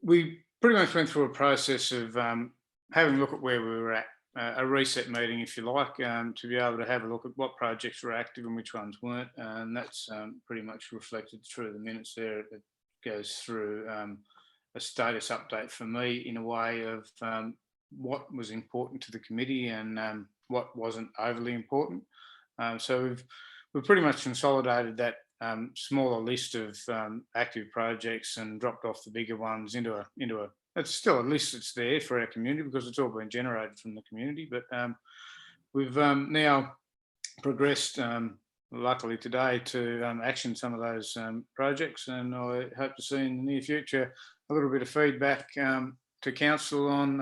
We pretty much went through a process of having a look at where we were at, a reset meeting, if you like, to be able to have a look at what projects were active and which ones weren't. And that's pretty much reflected through the minutes there. It goes through a status update for me in a way of what was important to the committee and what wasn't overly important. So we've pretty much consolidated that smaller list of active projects and dropped off the bigger ones into a. It's still a list that's there for our community because it's all been generated from the community. But we've now progressed, luckily today, to action some of those projects, and I hope to see in the near future a little bit of feedback to council on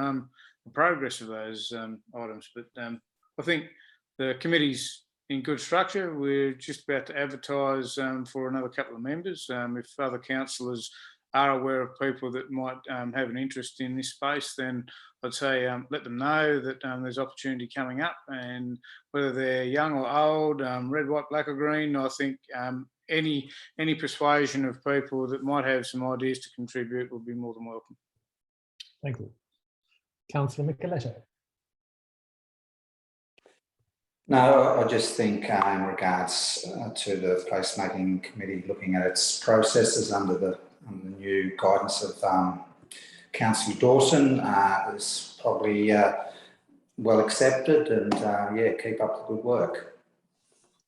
the progress of those items. But I think the committee's in good structure. We're just about to advertise for another couple of members. If other councillors are aware of people that might have an interest in this space, then I'd say let them know that there's opportunity coming up, and whether they're young or old, red, white, black or green, I think any persuasion of people that might have some ideas to contribute will be more than welcome. Thank you. Councillor Micheletto. No, I just think in regards to the placemaking committee looking at its processes under the new guidance of Councillor Dawson is probably well accepted, and yeah, keep up the good work.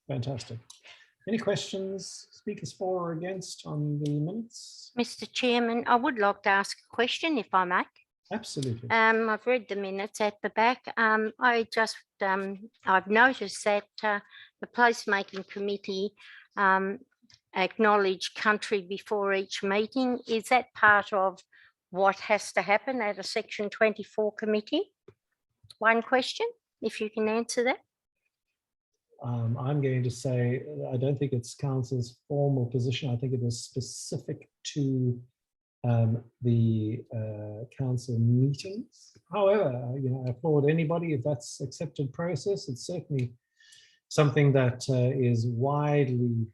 Fantastic. Any questions, speakers for or against on the minutes? Mr. Chairman, I would like to ask a question, if I may. Absolutely. I've read the minutes at the back. I've noticed that the placemaking committee acknowledge country before each meeting. Is that part of what has to happen at a Section 24 committee? One question, if you can answer that. I'm going to say, I don't think it's council's formal position. I think it is specific to the council meetings. However, you know, I applaud anybody if that's accepted process. It's certainly something that is widely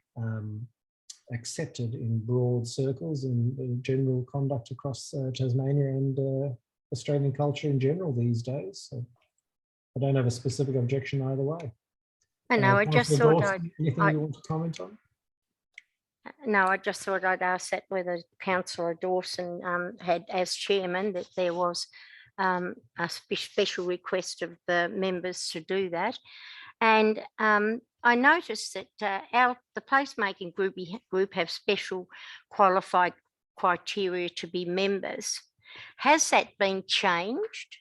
accepted in broad circles in the general conduct across Tasmania and Australian culture in general these days. So I don't have a specific objection either way. I know, I just thought anything you want to comment on? No, I just thought I'd ask that whether Councillor Dawson had, as chairman, that there was a special request of the members to do that. And I noticed that the placemaking group have special qualified criteria to be members. Has that been changed?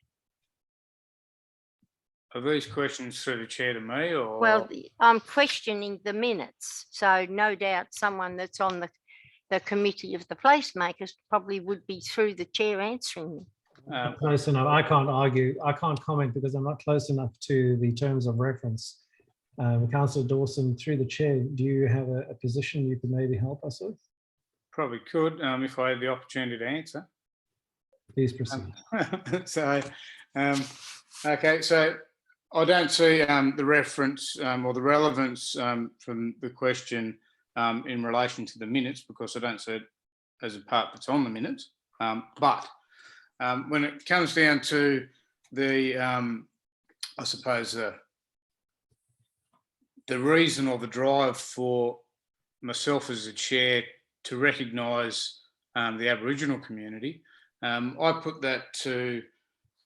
Are these questions through the chair to me, or? Well, I'm questioning the minutes. So no doubt someone that's on the committee of the placemakers probably would be through the chair answering. Close enough. I can't argue. I can't comment because I'm not close enough to the terms of reference. Councillor Dawson, through the chair, do you have a position you could maybe help us with? Probably could, if I had the opportunity to answer. Please proceed. Okay, so I don't see the reference or the relevance from the question in relation to the minutes, because I don't see it as a part that's on the minutes. But When it comes down to the, I suppose, the reason or the drive for myself as a chair to recognise the Aboriginal community, I put that to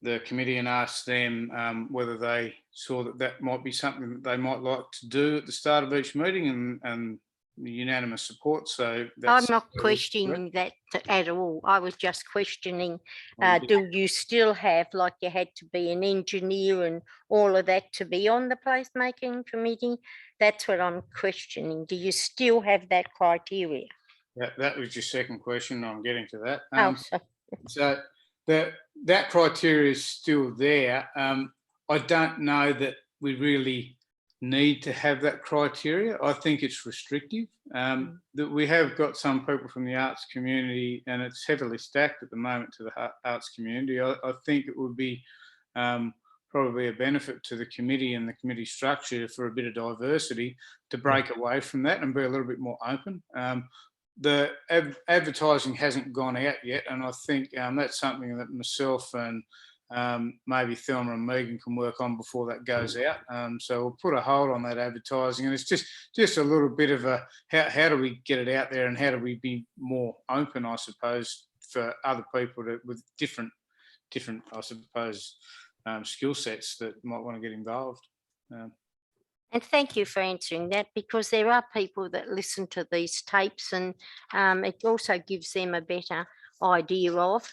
the committee and asked them whether they saw that that might be something that they might like to do at the start of each meeting, and unanimous support. So I'm not questioning that at all. I was just questioning, do you still have, like you had to be an engineer and all of that to be on the placemaking committee? That's what I'm questioning. Do you still have that criteria? That was your second question. I'm getting to that. So that criteria is still there. I don't know that we really need to have that criteria. I think it's restrictive. That we have got some people from the arts community, and it's heavily stacked at the moment to the arts community. I think it would be probably a benefit to the committee and the committee structure for a bit of diversity to break away from that and be a little bit more open. The advertising hasn't gone out yet, and I think that's something that myself and maybe Thelma and Megan can work on before that goes out. So we'll put a hold on that advertising, and it's just a little bit of a how do we get it out there, and how do we be more open, I suppose, for other people with different I suppose skill sets that might want to get involved. And thank you for answering that, because there are people that listen to these tapes, and it also gives them a better idea of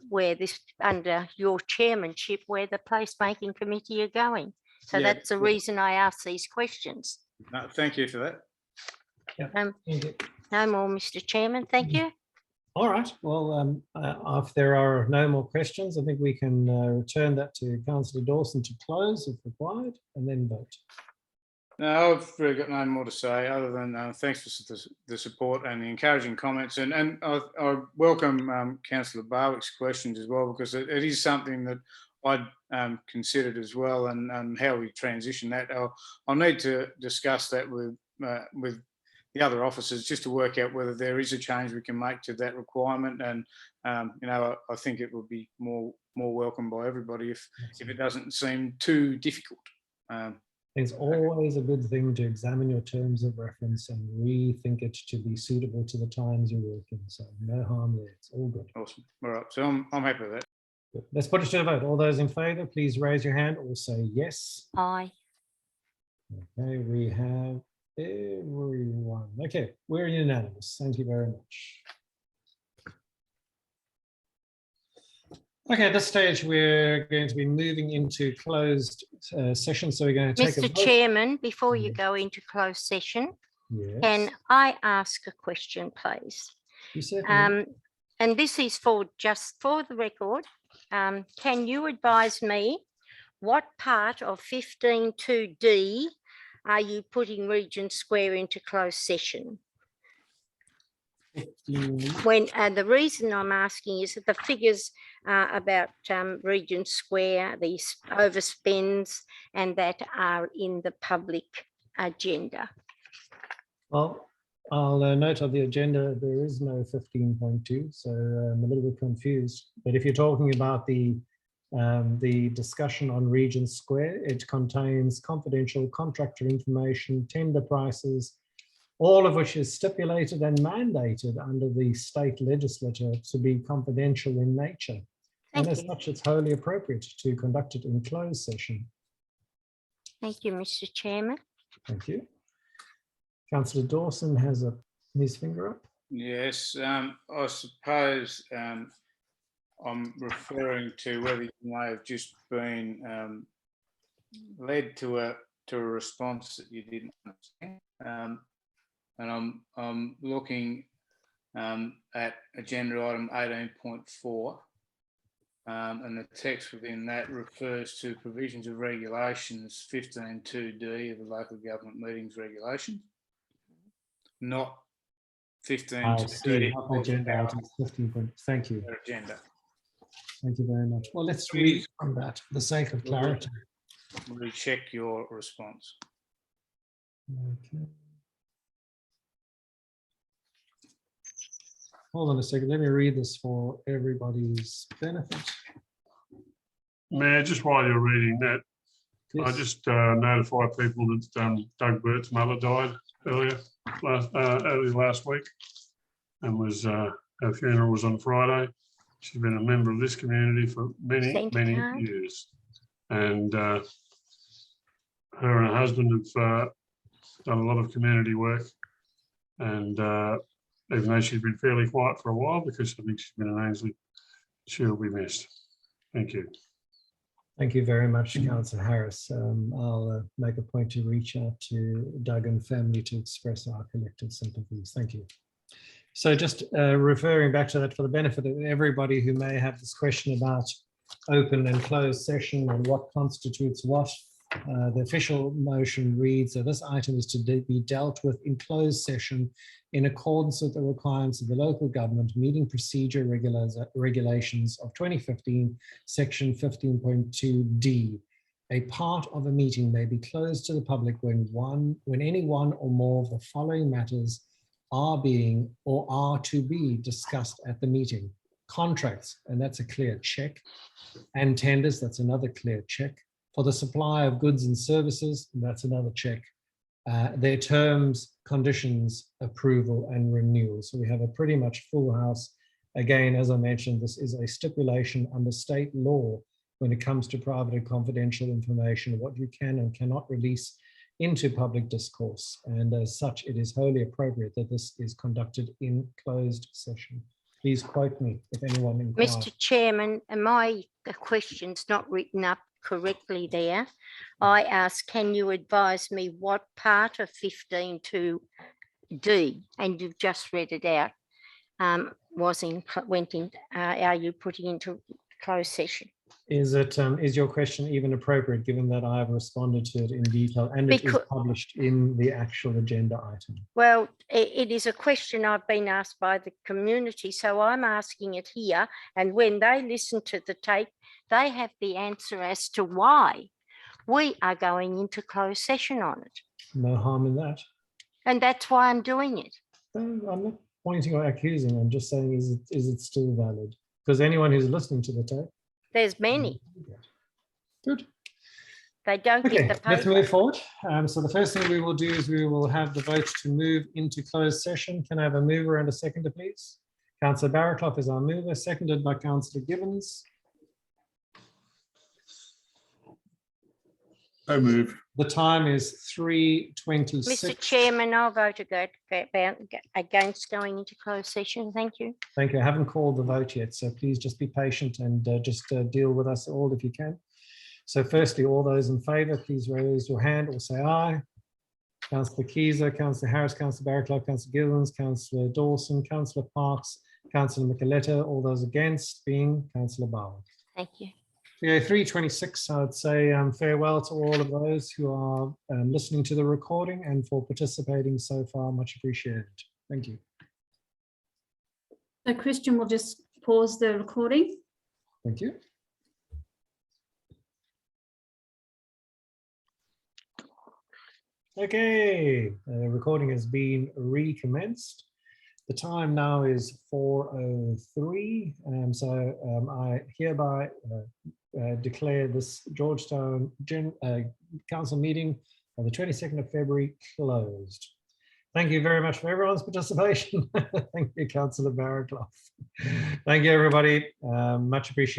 where this, under your chairmanship, where the placemaking committee are going. So that's the reason I ask these questions. No, thank you for that. No more, Mr. Chairman. Thank you. All right. Well, if there are no more questions, I think we can return that to Councillor Dawson to close if required, and then vote. No, I've really got no more to say other than thanks for the support and the encouraging comments. And I welcome Councillor Barwick's questions as well, because it is something that I'd considered as well, and how we transition that. I'll need to discuss that with the other officers, just to work out whether there is a change we can make to that requirement. And I think it would be more welcome by everybody if it doesn't seem too difficult. It's always a good thing to examine your terms of reference and rethink it to be suitable to the times you work in. So no harm there. It's all good. Awesome. All right. So I'm happy with that. Good. Let's put it to a vote. All those in favour, please raise your hand or say yes. Aye. Okay, we have everyone. Okay, we're unanimous. Thank you very much. Okay, at this stage, we're going to be moving into closed session. So we're going to take a vote. Mr. Chairman, before you go into closed session, Yes. can I ask a question, please? You certainly. And this is just for the record. Can you advise me what part of 15.2D are you putting Regent Square into closed session? The reason I'm asking is that the figures about Regent Square, these overspends, and that are in the public agenda. Well, I'll note on the agenda there is no 15.2, so I'm a little bit confused. But if you're talking about the discussion on Regent Square, it contains confidential contractor information, tender prices, all of which is stipulated and mandated under the state legislature to be confidential in nature. And as such, it's wholly appropriate to conduct it in closed session. Thank you, Mr. Chairman. Thank you. Councillor Dawson has his finger up. Yes, I suppose I'm referring to whether you may have just been led to a response that you didn't understand. And I'm looking at agenda item 18.4, and the text within that refers to provisions of regulations 15.2D of the local government meetings regulations, not 15.2D. Agenda items 15. Thank you. Agenda. Thank you very much. Well, let's read from that for the sake of clarity. Recheck your response. Okay. hold on a second. Let me read this for everybody's benefit. Mayor, just while you're reading that, I Yes. just notify people that Doug Burt's mother died early last week, and was her funeral was on Friday. She's been a member of this community for many, Sent many card. years, and her and her husband have done a lot of community work, and even though she's been fairly quiet for a while because I think she's been in Ainsley, she'll be missed. Thank you. Thank you very much, Councillor Harris. I'll make a point to reach out to Doug and family to express our collective sympathies. Thank you. So just referring back to that for the benefit of everybody who may have this question about open and closed session and what constitutes what, the official motion reads that this item is to be dealt with in closed session in accordance with the requirements of the local government meeting procedure regulations of 2015, section 15.2D. A part of a meeting may be closed to the public when any one or more of the following matters are being or are to be discussed at the meeting. Contracts, and that's a clear check, and tenders, that's another clear check. For the supply of goods and services, that's another check. Their terms, conditions, approval, and renewal. So we have a pretty much full house. Again, as I mentioned, this is a stipulation under state law when it comes to private and confidential information, what you can and cannot release into public discourse. And as such, it is wholly appropriate that this is conducted in closed session. Please quote me if anyone inquires. Mr. Chairman, my question's not written up correctly there. I asked, can you advise me what part of 15.2D, and you've just read it out, are you putting into closed session? Is your question even appropriate, given that I have responded to it in detail and it is published in the actual agenda item? Well, it is a question I've been asked by the community, so I'm asking it here. And when they listen to the tape, they have the answer as to why we are going into closed session on it. No harm in that. And that's why I'm doing it. I'm not pointing or accusing. I'm just saying, is it still valid? Because anyone who's listening to the tape. There's many. Good. They don't get Okay, the paper. let's move forward. So the first thing we will do is we will have the vote to move into closed session. Can I have a mover and a seconder, please? Councillor Barraclough is our mover, seconded by Councillor Gibbons. I move. The time is 3:26. Mr. Chairman, I'll vote against going into closed session. Thank you. Thank you. I haven't called the vote yet, so please just be patient and just deal with us all if you can. So firstly, all those in favour, please raise your hand or say aye. Councillor Keyser, Councillor Harris, Councillor Barraclough, Councillor Gibbons, Councillor Dawson, Councillor Parks, Councillor Michelletta, all those against being Councillor Barwick. Thank you. Yeah, 3:26, I'd say farewell to all of those who are listening to the recording and for participating so far, much appreciated. Thank you. So Christian will just pause the recording. Thank you. Okay, the recording has been recommenced. The time now is 4:03, so I hereby declare this Georgetown Council meeting on the 22nd of February closed. Thank you very much for everyone's participation. Thank you, Councillor Barraclough. Thank you, everybody. Much appreciated.